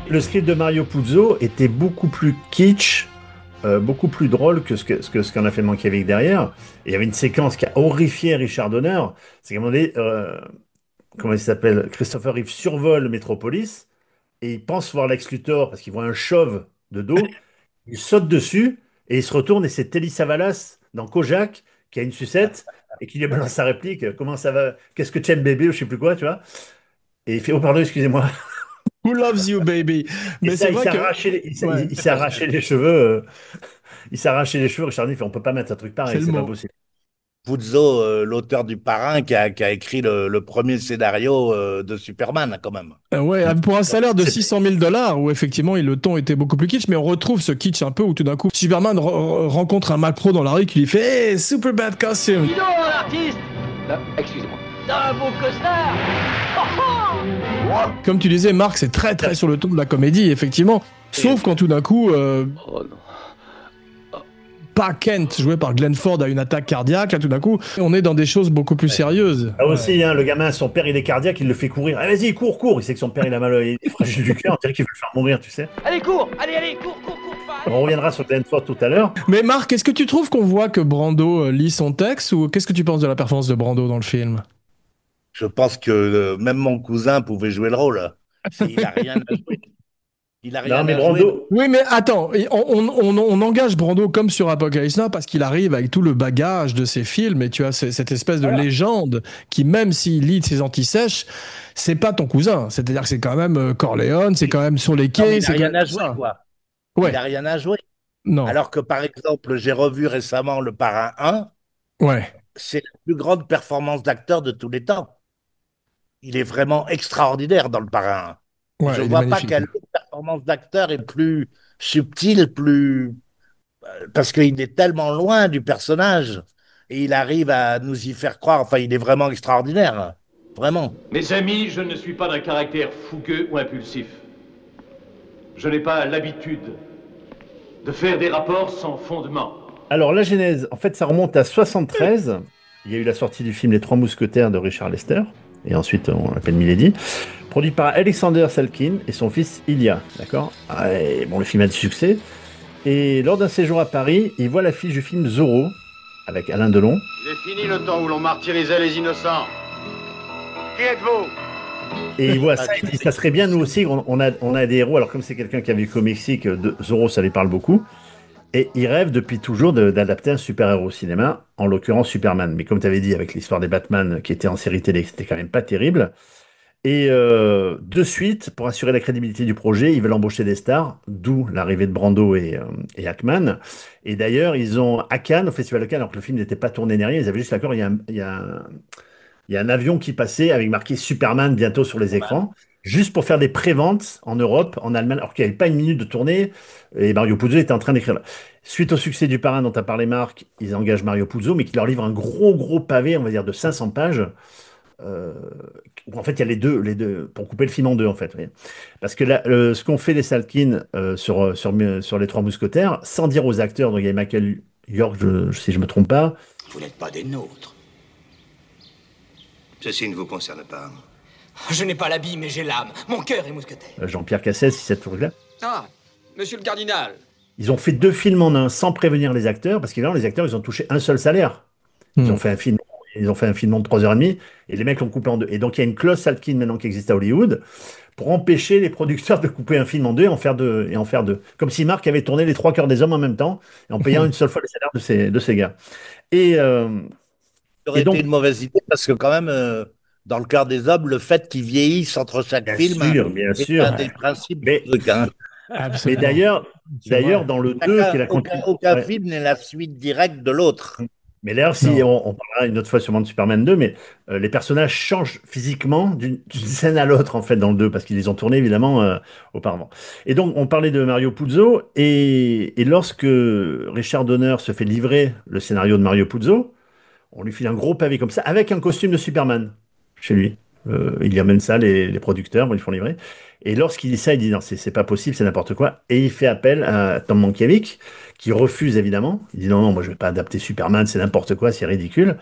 Le script de Mario Puzo était beaucoup plus kitsch, beaucoup plus drôle que ce qu'en a fait Mankiewicz derrière. Et il y avait une séquence qui a horrifié Richard Donner. C'est qu'à un moment donné, comment il s'appelle? Christopher Reeve survole Metropolis et il pense voir Lex Luthor parce qu'il voit un chauve de dos. Il saute dessus et il se retourne et c'est Telly Savalas dans Kojak qui a une sucette et qui lui balance sa réplique. Comment ça va? Qu'est-ce que tu aimes, bébé? Ou je sais plus quoi, tu vois? Et il fait, oh pardon, excusez-moi. Who loves you, baby? Et Mais ça, c'est vrai que. il s'est arraché les cheveux. Il s'est arraché les cheveux. Richard dit, on peut pas mettre un truc C'est pareil, le c'est pas mot. possible. Puzo, l'auteur du Parrain, qui a écrit le premier scénario de Superman, quand même. Ouais, pour un salaire de C'est- 600 000 dollars, où effectivement le ton était beaucoup plus kitsch, mais on retrouve ce kitsch un peu où tout d'un coup Superman rencontre un Mac Pro dans la rue qui lui fait Hey, super bad costume! Dis donc, l'artiste. Excusez-moi. T'as un beau costard. Comme tu disais, Marc, c'est très très sur le ton de la comédie, effectivement. Sauf quand tout d'un coup, pas Kent, joué par Glenn Ford, a une attaque cardiaque, là tout d'un coup, on est dans des choses beaucoup plus sérieuses. Là aussi, hein, le gamin, son père, il est cardiaque, il le fait courir. Ah, vas-y, cours, cours. Il sait que son père, il a mal, il est fragile du cœur, on dirait qu'il veut le faire mourir, tu sais. Allez, cours. Allez, cours, cours, cours. On reviendra sur Glenn Ford tout à l'heure. Mais Marc, est-ce que tu trouves qu'on voit que Brando lit son texte, ou qu'est-ce que tu penses de la performance de Brando dans le film? Je pense que même mon cousin pouvait jouer le rôle. Il n'a rien à jouer. Il a rien Non, mais à jouer. Brando, Oui, mais attends, on engage Brando comme sur Apocalypse Now parce qu'il arrive avec tout le bagage de ses films et tu as cette espèce de légende qui, même s'il lit ses antisèches, c'est pas ton cousin. C'est-à-dire que c'est quand même Corleone, c'est quand même sur les Non, mais quais, il n'a c'est quand rien même à jouer, ça. quoi. Ouais, Il n'a rien à jouer. non, Alors que, par exemple, j'ai revu récemment Le Parrain 1, ouais. c'est la plus grande performance d'acteur de tous les temps. Il est vraiment extraordinaire dans Le Parrain 1. Ouais, Je il est vois pas magnifique. quelle autre performance d'acteur est plus subtile, plus... Parce qu'il est tellement loin du personnage et il arrive à nous y faire croire. Enfin, il est vraiment extraordinaire. Vraiment. Mes amis, je ne suis pas d'un caractère fougueux ou impulsif. Je n'ai pas l'habitude de faire des rapports sans fondement. alors la genèse, en fait, ça remonte à 73. Il y a eu la sortie du film Les Trois Mousquetaires de Richard Lester. Et ensuite, on l'appelle Milady. Produit par Alexander Salkind et son fils Ilya. D'accord? Et bon, le film a du succès. Et lors d'un séjour à Paris, il voit l'affiche du film Zorro avec Alain Delon. Il est fini le temps où l'on martyrisait les innocents. Qui êtes-vous? Et il voit ça, il dit, ça serait bien, nous aussi, on a des héros. Alors, comme c'est quelqu'un qui a vécu au Mexique, Zorro, ça lui parle beaucoup. Et il rêve depuis toujours d'adapter un super-héros au cinéma, en l'occurrence Superman. Mais comme tu avais dit, avec l'histoire des Batman qui était en série télé, c'était quand même pas terrible. Et de suite, pour assurer la crédibilité du projet, ils veulent embaucher des stars, d'où l'arrivée de Brando et Hackman. Et d'ailleurs, ils ont à Cannes, au Festival de Cannes, alors que le film n'était pas tourné ni rien, ils avaient juste l'accord, il y a un avion qui passait avec marqué Superman bientôt sur les écrans, juste pour faire des préventes en Europe, en Allemagne, alors qu'il n'y avait pas une minute de tournée, et Mario Puzo était en train d'écrire. Suite au succès du Parrain dont tu as parlé, Marc, ils engagent Mario Puzo, mais qui leur livre un gros pavé, on va dire, de 500 pages, où en fait il y a les deux, pour couper le film en deux, en fait. Oui. Parce que là, ce qu'ont fait les Salkind sur les Trois Mousquetaires, sans dire aux acteurs, donc il y a Michael York, si je me trompe pas. Vous n'êtes pas des nôtres. Ceci ne vous concerne pas. Je n'ai pas l'habit, mais j'ai l'âme. Mon cœur est mousquetaire. Jean-Pierre Cassel, si cette truc-là. Ah, monsieur le cardinal. Ils ont fait 2 films en un sans prévenir les acteurs, parce qu'évidemment, les acteurs, ils ont touché un seul salaire. Ils ont fait un film de 3h30, et les mecs l'ont coupé en deux. Et donc, il y a une clause Salkind maintenant qui existe à Hollywood, pour empêcher les producteurs de couper un film en deux et en faire deux. Comme si Marc avait tourné Les Trois Cœurs des Hommes en même temps, et en payant une seule fois le salaire de ces gars. Et, Ça aurait et donc, été une mauvaise idée parce que quand même, dans le cœur des hommes, le fait qu'ils vieillissent entre chaque film bien est sûr. un des principes Mais, du truc. Hein. mais d'ailleurs, dans le 2, qui est la Aucun film n'est la suite directe de l'autre. Mais d'ailleurs, si on parlera une autre fois sûrement de Superman 2, mais les personnages changent physiquement d'une scène à l'autre, en fait, dans le 2, parce qu'ils les ont tournés, évidemment, auparavant. Et donc, on parlait de Mario Puzo, et lorsque Richard Donner se fait livrer le scénario de Mario Puzo, on lui file un gros pavé comme ça, avec un costume de Superman, chez lui. Il amène ça, les producteurs, bon, ils font livrer. Et lorsqu'il dit ça, il dit non, c'est pas possible, c'est n'importe quoi. Et il fait appel à Tom Mankiewicz, qui refuse évidemment. Il dit non, moi je vais pas adapter Superman, c'est n'importe quoi, c'est ridicule.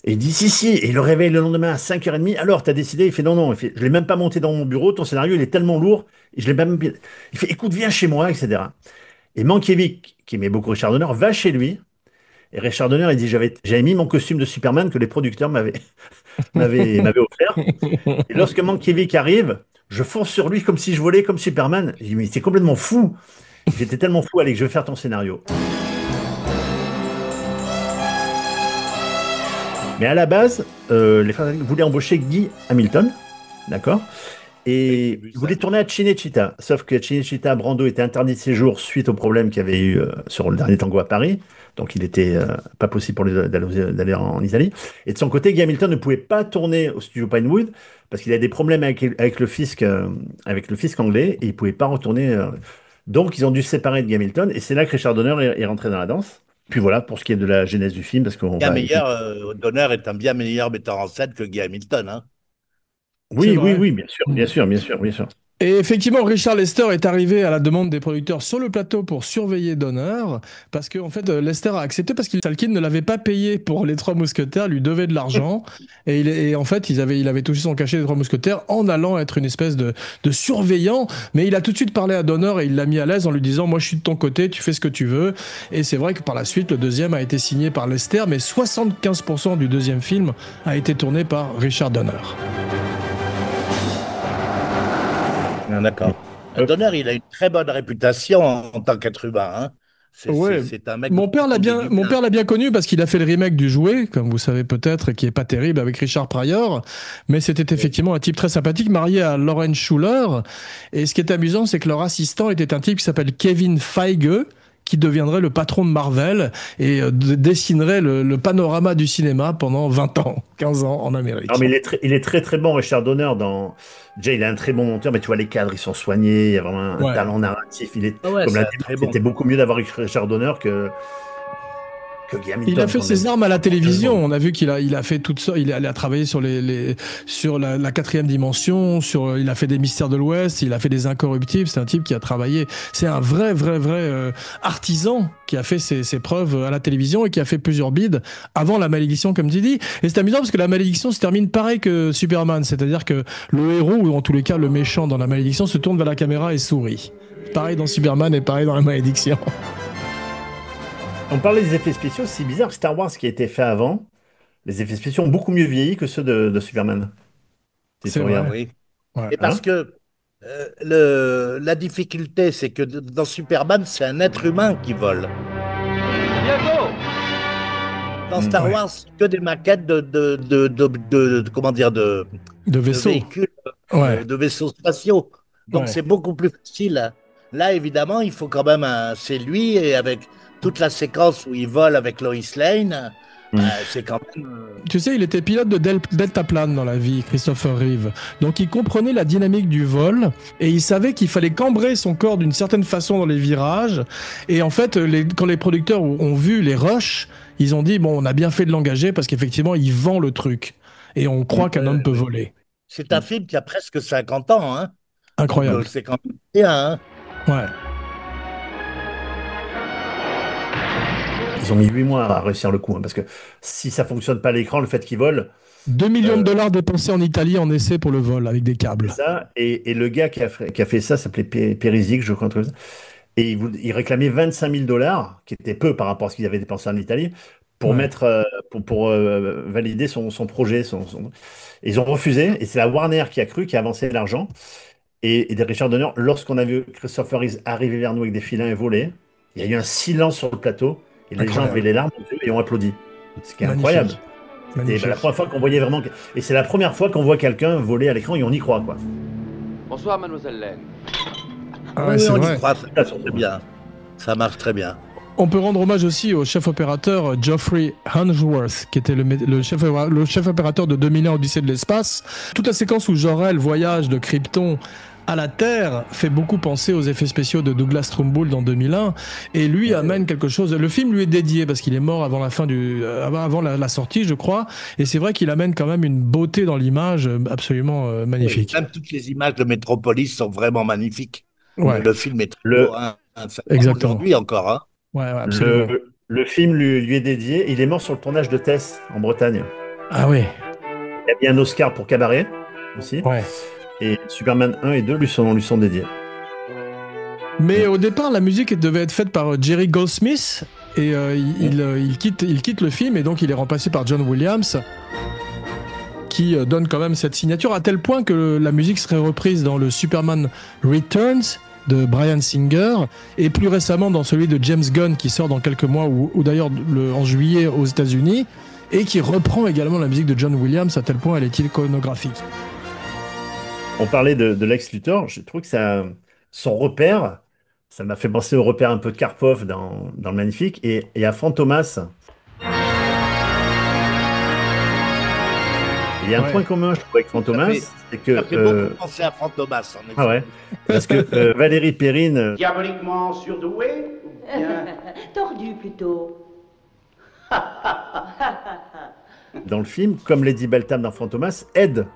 Et il dit si. Et il le réveille le lendemain à 5h30. Alors, t'as décidé? Il fait non. Il fait, je l'ai même pas monté dans mon bureau, ton scénario, il est tellement lourd. Et je l'ai même... Il fait écoute, viens chez moi, etc. Et Mankiewicz, qui aimait beaucoup Richard Donner, va chez lui. Et Richard Donner, il dit j'avais mis mon costume de Superman que les producteurs m'avaient offert. Et lorsque Mankiewicz arrive, je fonce sur lui comme si je volais comme Superman. Je dis mais c'est complètement fou. J'étais tellement fou, allez, je vais faire ton scénario. Mais à la base, les frères voulaient embaucher Guy Hamilton, d'accord? Et ils voulaient tourner à Cinecittà. Sauf que Cinecittà, Brando était interdit de séjour suite au problème qu'il y avait eu sur le dernier tango à Paris. Donc il n'était pas possible pour lui d'aller en Italie. Et de son côté, Guy Hamilton ne pouvait pas tourner au studio Pinewood parce qu'il avait des problèmes avec le fisc anglais et il ne pouvait pas retourner. Donc ils ont dû se séparer de Guy Hamilton et c'est là que Richard Donner est rentré dans la danse. Puis voilà, pour ce qui est de la genèse du film, parce qu'on Donner est un bien meilleur metteur en scène que Guy Hamilton, hein. Oui, bien sûr. Et effectivement, Richard Lester est arrivé à la demande des producteurs sur le plateau pour surveiller Donner, parce que en fait, Lester a accepté parce que Salkind ne l'avait pas payé pour les Trois Mousquetaires, lui devait de l'argent, et en fait, il avait touché son cachet des Trois Mousquetaires en allant être une espèce de surveillant, mais il a tout de suite parlé à Donner et il l'a mis à l'aise en lui disant « Moi, je suis de ton côté, tu fais ce que tu veux », et c'est vrai que par la suite, le deuxième a été signé par Lester, mais 75% du deuxième film a été tourné par Richard Donner. D'accord. Donner, il a une très bonne réputation en tant qu'être humain, hein. C'est un mec. Mon père l'a bien connu parce qu'il a fait le remake du Jouet, comme vous savez peut-être, qui est pas terrible avec Richard Pryor, mais c'était effectivement un type très sympathique, marié à Lauren Schuller. Et ce qui est amusant, c'est que leur assistant était un type qui s'appelle Kevin Feige, qui deviendrait le patron de Marvel et dessinerait le panorama du cinéma pendant 20 ans, 15 ans en Amérique. Non, mais il est très très bon, Richard Donner. Déjà, il est un très bon monteur, mais tu vois, les cadres, ils sont soignés, il y a vraiment un talent narratif. Comme l'a dit, c'était beaucoup mieux d'avoir Richard Donner que Guy Hamilton. Il a fait ses armes à la télévision. On a vu qu'il a fait tout ça. Il a travaillé sur la quatrième dimension. Il a fait des Mystères de l'Ouest. Il a fait des Incorruptibles. C'est un type qui a travaillé. C'est un vrai artisan qui a fait ses preuves à la télévision et qui a fait plusieurs bides avant La Malédiction, comme tu dis. Et c'est amusant parce que La Malédiction se termine pareil que Superman. C'est-à-dire que le héros, ou en tous les cas le méchant dans La Malédiction, se tourne vers la caméra et sourit. Pareil dans Superman et pareil dans La Malédiction. On parlait des effets spéciaux, c'est bizarre, Star Wars qui a été fait avant, les effets spéciaux ont beaucoup mieux vieilli que ceux de Superman. C'est vrai, oui. Ouais. Et parce que la difficulté, c'est que dans Superman, c'est un être humain qui vole. Bientôt. Dans Star Wars, c'est que des maquettes de vaisseaux. De véhicules, de vaisseaux spatiaux. Donc c'est beaucoup plus facile. Là, évidemment, il faut quand même c'est lui, et avec toute la séquence où il vole avec Lois Lane, c'est quand même... Tu sais, il était pilote de deltaplane dans la vie, Christopher Reeve. Donc il comprenait la dynamique du vol, et il savait qu'il fallait cambrer son corps d'une certaine façon dans les virages. Et en fait, quand les producteurs ont vu les rushs, ils ont dit, bon, on a bien fait de l'engager, parce qu'effectivement, il vend le truc. Et on croit qu'un homme peut voler. C'est un film qui a presque 50 ans, hein. Incroyable. C'est quand même bien, hein. Ouais. Ils ont mis 8 mois à réussir le coup, hein, parce que si ça fonctionne pas à l'écran, le fait qu'ils volent... 2 millions de dollars dépensés en Italie en essai pour le vol, avec des câbles. Ça, et le gars qui a fait ça s'appelait Perisic, je crois, un truc comme ça. Et il réclamait 25 000 $, qui était peu par rapport à ce qu'il avait dépensé en Italie, pour valider son projet. Ils ont refusé, et c'est la Warner qui a cru, qui a avancé l'argent. Et Richard Donner, lorsqu'on a vu Christopher Reeve arriver vers nous avec des filins et voler, il y a eu un silence sur le plateau, et les gens avaient les larmes aux yeux et ont applaudi. C'est incroyable. Et la première fois qu'on voyait vraiment... Et c'est la première fois qu'on voit quelqu'un voler à l'écran et on y croit, quoi. Bonsoir, mademoiselle Lane. On y croit, ça très bien. Ça marche très bien. On peut rendre hommage aussi au chef opérateur Geoffrey Unsworth, qui était le chef opérateur de 2001 Odyssée de l'espace. Toute la séquence où Jor-El voyage de Krypton à la Terre fait beaucoup penser aux effets spéciaux de Douglas Trumbull dans 2001, et lui amène quelque chose. Le film lui est dédié parce qu'il est mort avant la fin avant la sortie, je crois, et c'est vrai qu'il amène quand même une beauté dans l'image absolument magnifique. Même toutes les images de Métropolis sont vraiment magnifiques. Ouais. Le film est très beau, hein. Exactement. Aujourd'hui encore. Hein. Ouais, absolument. Le film lui est dédié. Il est mort sur le tournage de Tess en Bretagne. Ah oui. Il a bien un Oscar pour Cabaret aussi. Ouais. Et Superman 1 et 2 lui sont dédiés. Mais au départ, la musique devait être faite par Jerry Goldsmith, et il quitte le film, et donc il est remplacé par John Williams, qui donne quand même cette signature, à tel point que la musique serait reprise dans le Superman Returns de Bryan Singer, et plus récemment dans celui de James Gunn, qui sort dans quelques mois, ou d'ailleurs en juillet aux États-Unis, et qui reprend également la musique de John Williams, à tel point elle est iconographique. On parlait de Lex Luthor, je trouve que son repère, ça m'a fait penser au repère un peu de Karpov dans le Magnifique, et à Fantomas. Il y a un point commun, je trouve, avec Fantomas, c'est que... Ça fait beaucoup penser à Fantomas, en effet. Ah ouais, parce que Valérie Perrine... Diaboliquement surdoué ou bien... Tordu, plutôt. dans le film, comme Lady Beltham dans Fantomas, elle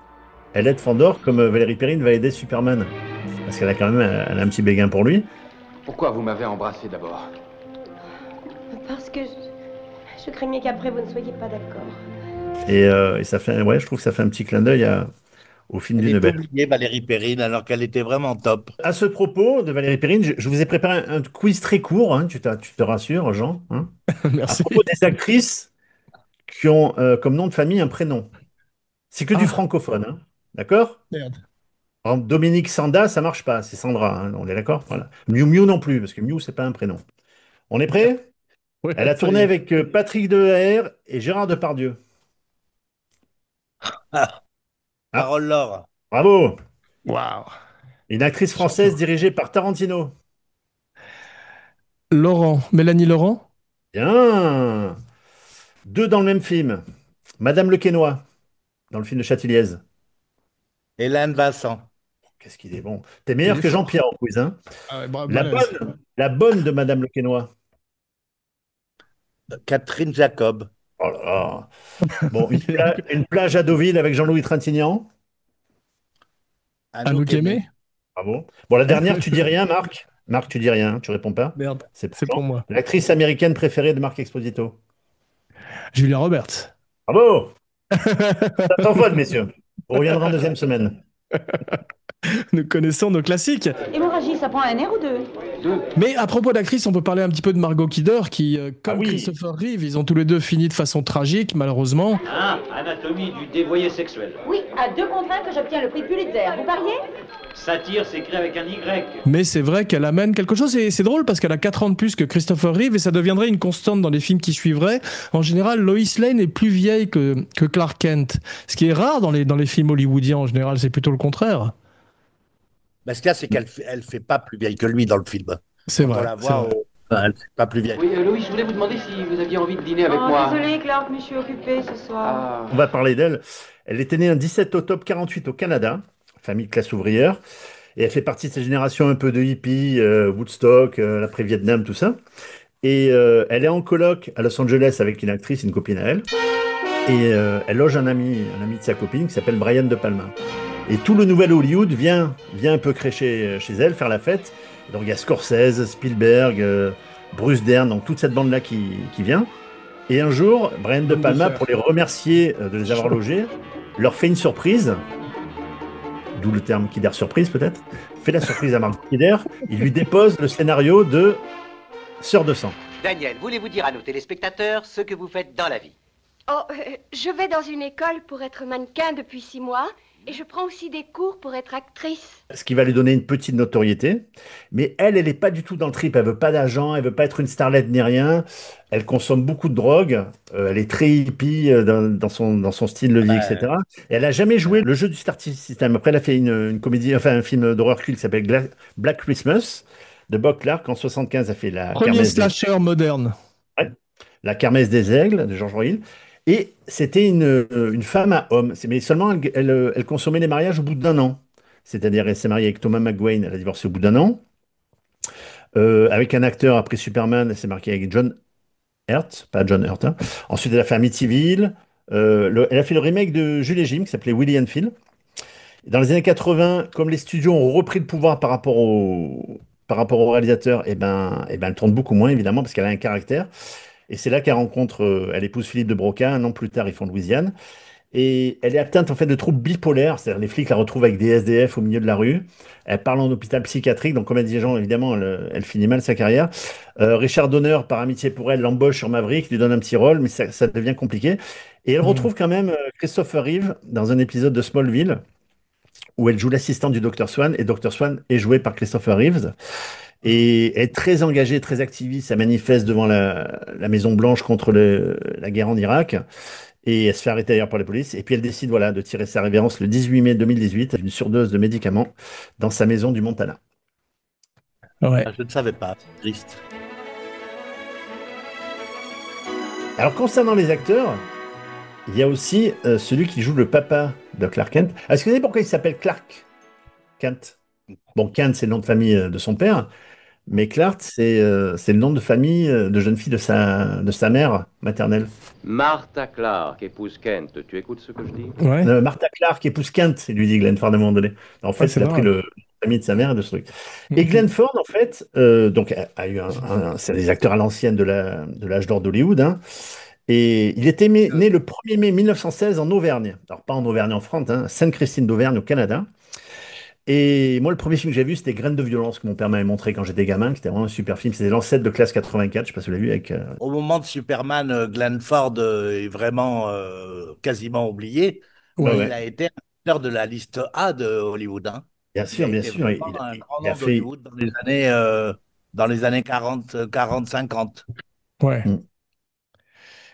aide Fandor comme Valérie Perrine va aider Superman. Parce qu'elle a quand même elle a un petit béguin pour lui. Pourquoi vous m'avez embrassé d'abord? Parce que je craignais qu'après vous ne soyez pas d'accord. Et ça fait, ouais, je trouve que ça fait un petit clin d'œil au film d'une belle. Oublié Valérie Perrine alors qu'elle était vraiment top. À ce propos de Valérie Perrine, je vous ai préparé un quiz très court, hein, tu te rassures, Jean. Hein, merci. À propos des actrices qui ont comme nom de famille un prénom. C'est que du francophone, hein, d'accord? Merde. Par exemple, Dominique Sanda, ça marche pas, c'est Sandra, hein, on est d'accord? Voilà. Miu Miu non plus, parce que Miu, c'est pas un prénom. On est prêt? Ouais, Elle a tourné avec Patrick Dehaer et Gérard Depardieu. Parole Laure. Bravo. Waouh. Une actrice française dirigée par Tarantino. Mélanie Laurent. Bien. Deux dans le même film. Madame Lequesnoy, dans le film de Châtilliez. Hélène Vincent. Qu'est-ce qu'il est bon. T'es meilleur que Jean-Pierre en quiz, hein? Ah ouais, la bonne de Madame Lequesnoy. Catherine Jacob. Oh là là. Bon, une plage à Deauville avec Jean-Louis Trintignant. Anouk Aimé. Bravo. Bon, la dernière, tu dis rien, Marc? Marc, tu dis rien, tu réponds pas? Merde, c'est pour moi. L'actrice américaine préférée de Marc Exposito. Julia Roberts. Bravo. Ça t'en vote, messieurs. On reviendra en deuxième semaine. Nous connaissons nos classiques. Hémorragie, ça prend un air ou deux? Mais à propos d'actrice, on peut parler un petit peu de Margot Kidder, qui, comme Christopher Reeve, ils ont tous les deux fini de façon tragique, malheureusement. Ah, anatomie du dévoyé sexuel. Oui, à 2 contre 1 que j'obtiens le prix Pulitzer. Vous pariez? Satire s'écrit avec un Y. Mais c'est vrai qu'elle amène quelque chose, et c'est drôle parce qu'elle a 4 ans de plus que Christopher Reeve, et ça deviendrait une constante dans les films qui suivraient. En général, Lois Lane est plus vieille que Clark Kent, ce qui est rare dans les films hollywoodiens. En général, c'est plutôt le contraire. Ce qu'il y a, c'est qu'elle fait pas plus vieille que lui dans le film. C'est vrai. On la voit, elle fait pas plus vieille. Oui, Louis, je voulais vous demander si vous aviez envie de dîner avec Oh, moi. désolé, Clark, mais je suis occupée ce soir. On va parler d'elle. Elle était née un 17 octobre 48 au Canada, famille de classe ouvrière, et elle fait partie de cette génération un peu de hippie, Woodstock, l'après-Vietnam, tout ça. Et elle est en coloc à Los Angeles avec une actrice, une copine à elle, et elle loge un ami de sa copine qui s'appelle Brian De Palma. Et tout le nouvel Hollywood vient un peu crécher chez elle, faire la fête. Donc il y a Scorsese, Spielberg, Bruce Dern, donc toute cette bande-là qui vient. Et un jour, Brian De Palma, pour les remercier de les avoir logés, leur fait une surprise, d'où le terme Kidder surprise peut-être, fait la surprise à Margot Kidder, il lui dépose le scénario de Sœur de sang. Daniel, voulez-vous dire à nos téléspectateurs ce que vous faites dans la vie? Je vais dans une école pour être mannequin depuis 6 mois. Et je prends aussi des cours pour être actrice. Ce qui va lui donner une petite notoriété. Mais elle n'est pas du tout dans le trip. Elle veut pas d'argent, elle veut pas être une starlette ni rien. Elle consomme beaucoup de drogue. Elle est très hippie dans son style de vie, etc. Et elle n'a jamais joué le jeu du Star System. Après, elle a fait une comédie, enfin un film d'horreur culte qui s'appelle Black Christmas de Bob Clark. En 75, elle a fait la premier slasher moderne. Ouais, la Kermesse des Aigles de George Royle. Et c'était une femme à homme. Mais seulement, elle consommait les mariages au bout d'1 an. c'est-à-dire elle s'est mariée avec Thomas McGuane, elle a divorcé au bout d'un an. Avec un acteur après Superman, elle s'est mariée avec John Hurt, pas John Hurt, hein. Ensuite, elle a fait Amityville. Elle a fait le remake de Jules et Jim qui s'appelait Willy and Phil. Dans les années 80, comme les studios ont repris le pouvoir par rapport au réalisateur, elle tourne beaucoup moins, évidemment, parce qu'elle a un caractère. Et c'est là qu'elle rencontre, elle épouse Philippe de Broca. Un an plus tard, ils font Louisiane. Et elle est atteinte en fait de troubles bipolaires, c'est-à-dire les flics la retrouvent avec des SDF au milieu de la rue. Elle parle en hôpital psychiatrique, donc comme elle dit les gens, évidemment, elle finit mal sa carrière. Richard Donner, par amitié pour elle, l'embauche sur Maverick, lui donne un petit rôle, mais ça devient compliqué. Et elle retrouve quand même Christopher Reeve dans un épisode de Smallville, où elle joue l'assistante du Dr Swan, et Dr Swan est joué par Christopher Reeves. Et elle est très engagée, très activiste, elle manifeste devant la Maison Blanche contre la guerre en Irak. Et elle se fait arrêter d'ailleurs par la police. Et puis elle décide de tirer sa révérence le 18 mai 2018 avec une surdose de médicaments dans sa maison du Montana. Ouais. Je ne savais pas, c'est triste. Alors concernant les acteurs, il y a aussi celui qui joue le papa de Clark Kent. Est-ce que vous savez pourquoi il s'appelle Clark Kent? Bon, Kent, c'est le nom de famille de son père. Mais Clark, c'est le nom de famille de jeune fille de sa mère maternelle. Martha Clark, épouse Kent. Tu écoutes ce que je dis? Ouais. Martha Clark, épouse Kent, lui dit Glenn Ford à un moment donné. En fait, c'est il a pris vrai. la famille de sa mère et de ce truc. Et Glenn Ford, en fait, donc, a eu c'est des acteurs à l'ancienne de l'âge d'or d'Hollywood, hein. Et il était né le 1er mai 1916 en Auvergne. Alors, pas en Auvergne en France, hein, Sainte-Christine d'Auvergne au Canada. Et moi, le premier film que j'ai vu, c'était Graines de violence, que mon père m'avait montré quand j'étais gamin, qui était vraiment un super film. C'était l'ancêtre de Classe 84, je sais pas si vous l'avez vu avec. Au moment de Superman, Glenn Ford est vraiment quasiment oublié. Ouais, Il ouais. a été un acteur de la liste A de Hollywood, hein. Bien sûr, Il a bien été sûr. vraiment un grand nom d'Hollywood dans les années 40, 50. Ouais.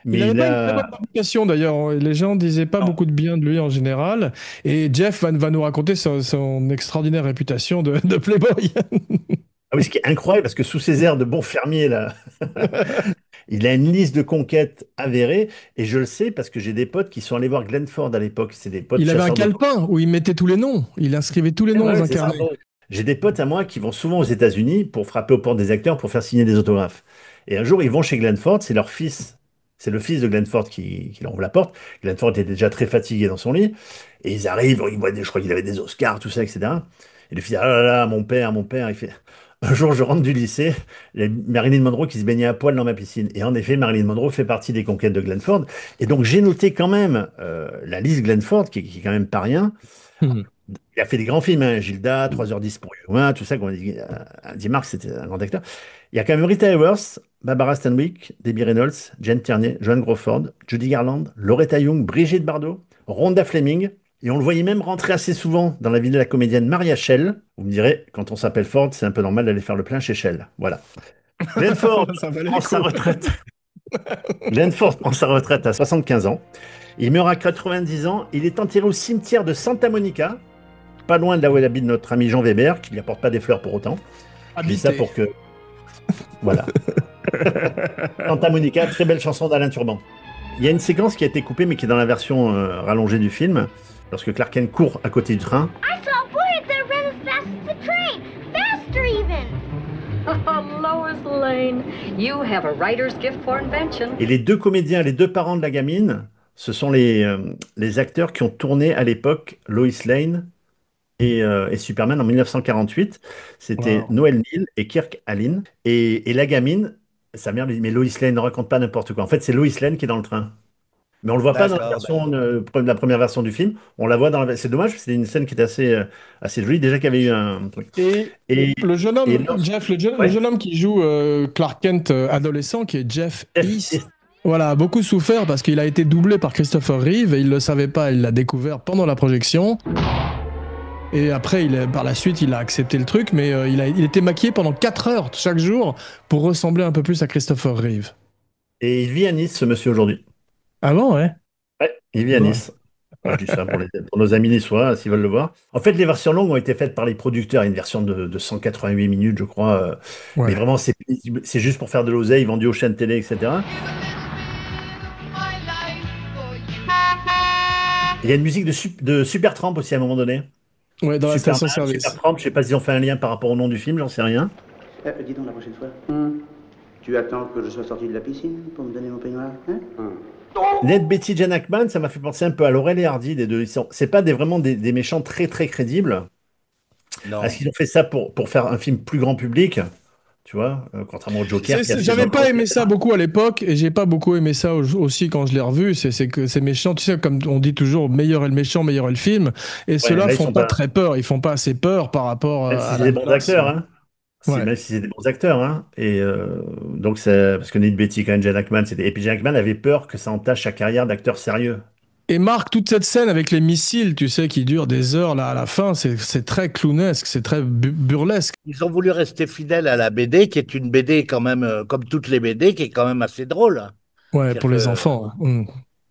Mais il n'avait il pas une a- très bonne réputation d'ailleurs. Les gens disaient pas beaucoup de bien de lui en général. Et Jeff va nous raconter son extraordinaire réputation de playboy. Ah oui, ce qui est incroyable, parce que sous ses airs de bon fermier, là, il a une liste de conquêtes avérées, et je le sais parce que j'ai des potes qui sont allés voir Glenn Ford à l'époque. C'est des potes Il avait un chasseurs de calepin où il mettait tous les noms. Il inscrivait tous les noms Ouais, dans un c'est ça. carnet. J'ai des potes à moi qui vont souvent aux États-Unis pour frapper aux portes des acteurs pour faire signer des autographes. Et un jour, ils vont chez Glenn Ford, c'est leur fils. C'est le fils de Glenn Ford qui leur ouvre la porte. Glenn Ford était déjà très fatigué dans son lit. Et ils arrivent, ils voient je crois qu'il avait des Oscars, tout ça, etc. Et le fils dit, ah là là, mon père, il fait, un jour, je rentre du lycée, il y a Marilyn Monroe qui se baignait à poil dans ma piscine. Et en effet, Marilyn Monroe fait partie des conquêtes de Glenn Ford. Et donc, j'ai noté quand même la liste Glenn Ford, qui est quand même pas rien. Il a fait des grands films, hein, Gilda, 3h10 pour Yuma, tout ça. Comme on dit, Andy Marks, c'était un grand acteur. Il y a quand même Rita Hayworth, Barbara Stanwyck, Debbie Reynolds, Jane Tierney, Joan Crawford, Judy Garland, Loretta Young, Brigitte Bardot, Rhonda Fleming. Et on le voyait même rentrer assez souvent dans la vie de la comédienne Maria Schell. Vous me direz, quand on s'appelle Ford, c'est un peu normal d'aller faire le plein chez Shell. Voilà. Glenn Ford prend sa retraite. Glenn Ford prend sa retraite à 75 ans. Il meurt à 90 ans. Il est enterré au cimetière de Santa Monica, pas loin de là où habite notre ami Jean Weber, qui ne lui apporte pas des fleurs pour autant. Je dis ça pour que... Voilà. Santa Monica, très belle chanson d'Alain Turban. Il y a une séquence qui a été coupée, mais qui est dans la version rallongée du film, lorsque Clark Kent court à côté du train. I saw a boy up there run as fast as the train. Faster even. Oh, Lois Lane, you have a writer's gift for invention. Et les deux comédiens, les deux parents de la gamine, ce sont les acteurs qui ont tourné à l'époque Lois Lane et Superman en 1948. C'était Noel Neill et Kirk Allen. Et la gamine, sa mère lui dit, mais Lois Lane ne raconte pas n'importe quoi. En fait, c'est Lois Lane qui est dans le train. Mais on le voit pas dans la première version du film. On la voit dans la... C'est dommage, c'est une scène qui est assez jolie. Déjà qu'il y avait eu un truc. Et le jeune homme, Jeff, le Ouais. jeune homme qui joue Clark Kent adolescent, qui est Jeff East, voilà, a beaucoup souffert parce qu'il a été doublé par Christopher Reeve et il le savait pas. Il l'a découvert pendant la projection. Et après, par la suite, il a accepté le truc, mais il était maquillé pendant 4 heures chaque jour pour ressembler un peu plus à Christopher Reeve. Et il vit à Nice, ce monsieur, aujourd'hui. Ah bon, ouais? Ouais, il vit à Nice. Enfin, je dis ça pour nos amis niçois, s'ils veulent le voir. En fait, les versions longues ont été faites par les producteurs. Il y a une version de 188 minutes, je crois. Mais vraiment, c'est juste pour faire de l'oseille, vendu aux chaînes télé, etc. Il y a une musique de Supertramp aussi à un moment donné. Ouais, dans la Superman, station-service. Super Tramp, je sais pas s'ils ont fait un lien par rapport au nom du film, j'en sais rien. Dis donc la prochaine fois. Tu attends que je sois sorti de la piscine pour me donner mon peignoir, hein Ned Beatty, Gene Hackman, ça m'a fait penser un peu à Laurel et Hardy, les deux. C'est pas vraiment des méchants très très crédibles. Non. Est-ce qu'ils ont fait ça pour faire un film plus grand public? Tu vois, contrairement au Joker. J'avais pas aimé ça beaucoup à l'époque et j'ai pas beaucoup aimé ça aussi quand je l'ai revu. C'est que ces méchants, tu sais, comme on dit toujours, meilleur est le méchant, meilleur est le film. Et ceux-là font pas très peur. Ils font pas assez peur par rapport même à si c'est des bons acteurs, hein. Ouais. Même si c'est des bons acteurs, hein. Et donc c'est parce que Ned Beatty, quand même, Gene Hackman, et puis Gene Hackman avait peur que ça entache sa carrière d'acteur sérieux. Et Marc, toute cette scène avec les missiles, tu sais, qui dure des heures là à la fin, c'est très clownesque, c'est très burlesque. Ils ont voulu rester fidèles à la BD, qui est une BD quand même, comme toutes les BD, qui est quand même assez drôle. Ouais, pour les enfants.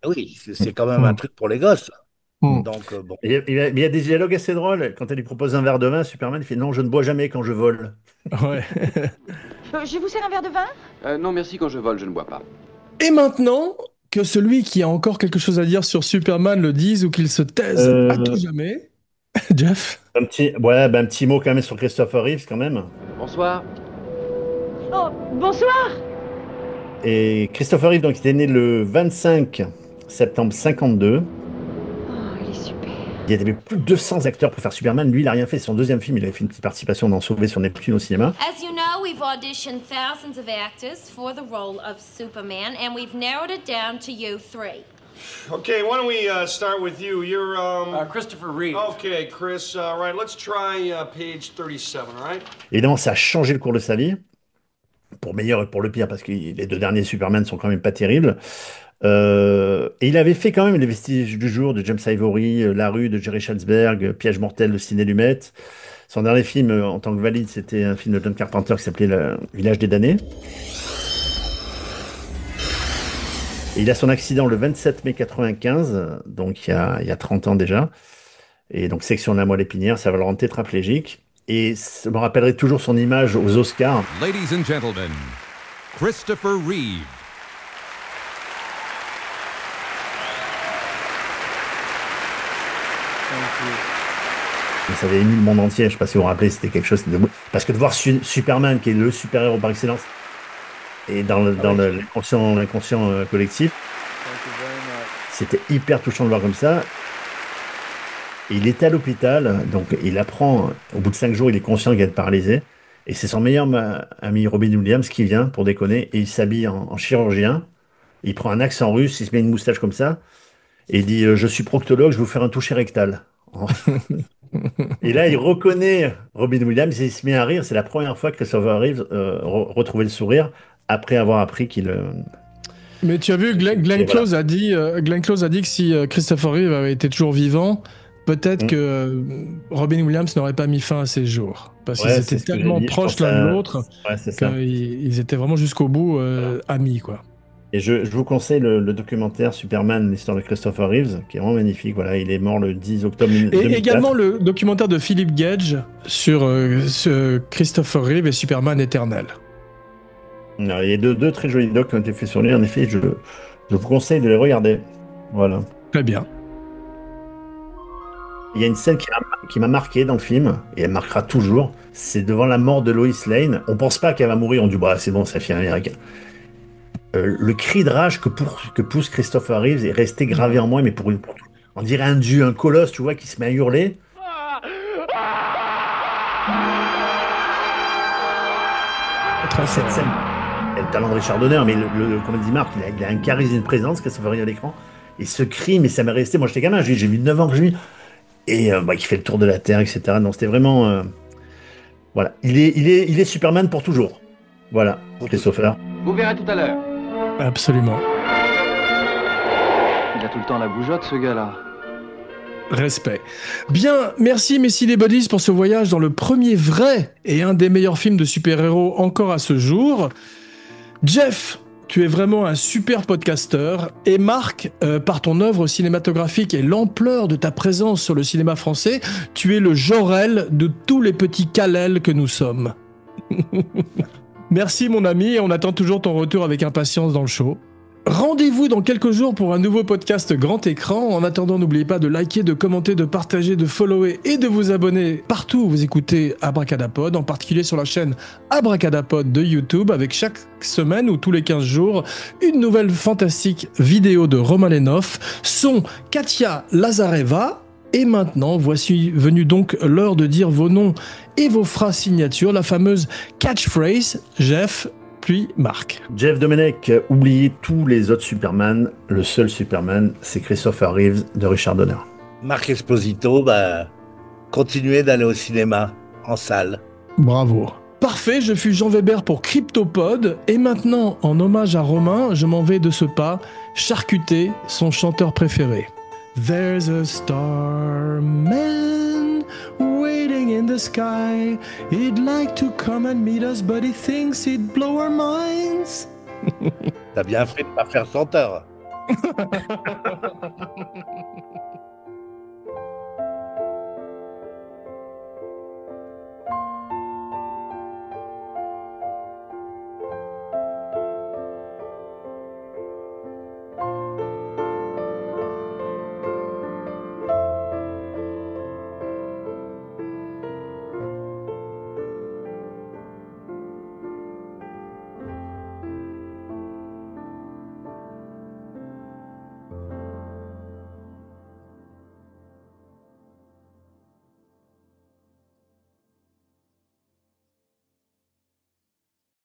Oui, c'est quand même un truc pour les gosses. Donc, bon. Il y a des dialogues assez drôles. Quand elle lui propose un verre de vin, Superman il fait non, je ne bois jamais quand je vole. Ouais. Je vous sers un verre de vin? Non, merci, quand je vole, je ne bois pas. Et maintenant, que celui qui a encore quelque chose à dire sur Superman le dise ou qu'il se taise à tout jamais. Jeff? Un petit mot quand même sur Christopher Reeves quand même. Bonsoir. Oh, bonsoir. Et Christopher Reeves, donc, il était né le 25 septembre 52. Oh, il est super. Il y avait plus de 200 acteurs pour faire Superman. Lui, il n'a rien fait. C'est son deuxième film. Il avait fait une petite participation dans Sauvé sur Neptune au cinéma. As you know, we've auditioned thousands of actors for the role of Superman, and we've narrowed it down to you three. Okay, why don't we start with you? You're, Christopher Reeve. Okay, Chris. Right, let's try page 37, all right? Évidemment, ça a changé le cours de sa vie. Pour meilleur et pour le pire, parce que les deux derniers Superman sont quand même pas terribles. Et il avait fait quand même Les Vestiges du Jour de James Ivory, La Rue de Jerry Schatzberg, Piège mortel de Sidney Lumet. Son dernier film en tant que valide, c'était un film de John Carpenter qui s'appelait Le Village des damnés. Et il a son accident le 27 mai 95, donc il y a 30 ans déjà. Et donc section de la moelle épinière, ça va le rendre tétraplégique. Et je me rappellerai toujours son image aux Oscars. Ladies and gentlemen, Christopher Reeve. Ça avait ému le monde entier, je sais pas si vous vous rappelez, c'était quelque chose de... Parce que de voir Superman, qui est le super-héros par excellence, et dans l'inconscient collectif, c'était hyper touchant de voir comme ça. Et il était à l'hôpital, donc il apprend, au bout de 5 jours, il est conscient qu'il va être paralysé, et c'est son meilleur ami Robin Williams qui vient, pour déconner, et il s'habille en chirurgien, il prend un accent russe, il se met une moustache comme ça, et il dit « Je suis proctologue, je vais vous faire un toucher rectal ». Et là, il reconnaît Robin Williams et il se met à rire. C'est la première fois que Christopher Reeves retrouvait le sourire après avoir appris qu'il... Mais tu as vu, Glenn Close a dit que si Christopher Reeve avait été toujours vivant, peut-être que Robin Williams n'aurait pas mis fin à ses jours. Parce qu'ils étaient tellement proches l'un de l'autre qu'ils étaient vraiment jusqu'au bout amis, quoi. Et je vous conseille le documentaire Superman, l'histoire de Christopher Reeves, qui est vraiment magnifique. Voilà, il est mort le 10 octobre 2004. Et également le documentaire de Philip Gage sur Christopher Reeve et Superman éternel. Alors, il y a deux très jolis docs qui ont été faits sur lui. En effet, je vous conseille de les regarder. Voilà. Très bien. Il y a une scène qui m'a marqué dans le film, et elle marquera toujours. C'est devant la mort de Lois Lane. On pense pas qu'elle va mourir. On dit, bah, c'est bon, ça fait américain. Le cri de rage que pousse Christopher Reeves est resté gravé en moi, mais pour on dirait un dieu, un colosse, tu vois, qui se met à hurler. Cette scène, le talent de Richard Donner, mais comme dit Marc, il a un charisme et une présence, Christopher Reeves à l'écran. Et ce cri, mais ça m'est resté. Moi, j'étais gamin, j'ai vu 9 ans que je vis. Et qui fait le tour de la Terre, etc. Donc, c'était vraiment. Voilà. Il est Superman pour toujours. Voilà, Christopher. Vous verrez tout à l'heure. Absolument. Il a tout le temps la bougeotte, ce gars-là. Respect. Bien, merci Messi les Buddies pour ce voyage dans le premier vrai et un des meilleurs films de super-héros encore à ce jour. Jeff, tu es vraiment un super podcasteur. Et Marc, par ton œuvre cinématographique et l'ampleur de ta présence sur le cinéma français, tu es le Jor-El de tous les petits Kal-El que nous sommes. Merci mon ami, et on attend toujours ton retour avec impatience dans le show. Rendez-vous dans quelques jours pour un nouveau podcast grand écran. En attendant, n'oubliez pas de liker, de commenter, de partager, de follower et de vous abonner partout où vous écoutez Abracadapod, en particulier sur la chaîne Abracadapod de YouTube, avec chaque semaine ou tous les 15 jours, une nouvelle fantastique vidéo de Romain Lenoff, son Katia Lazareva. Et maintenant, voici venu donc l'heure de dire vos noms et vos phrases signatures, la fameuse catchphrase. Jeff, puis Marc. Jeff Domenech, oubliez tous les autres Superman. Le seul Superman, c'est Christopher Reeves de Richard Donner. Marc Esposito, continuez d'aller au cinéma, en salle. Bravo. Parfait, je fus Jean Weber pour Cryptopod. Et maintenant, en hommage à Romain, je m'en vais de ce pas charcuter son chanteur préféré. There's a starman waiting in the sky. He'd like to come and meet us, but he thinks he'd blow our minds. T'as bien fait de pas faire chanteur.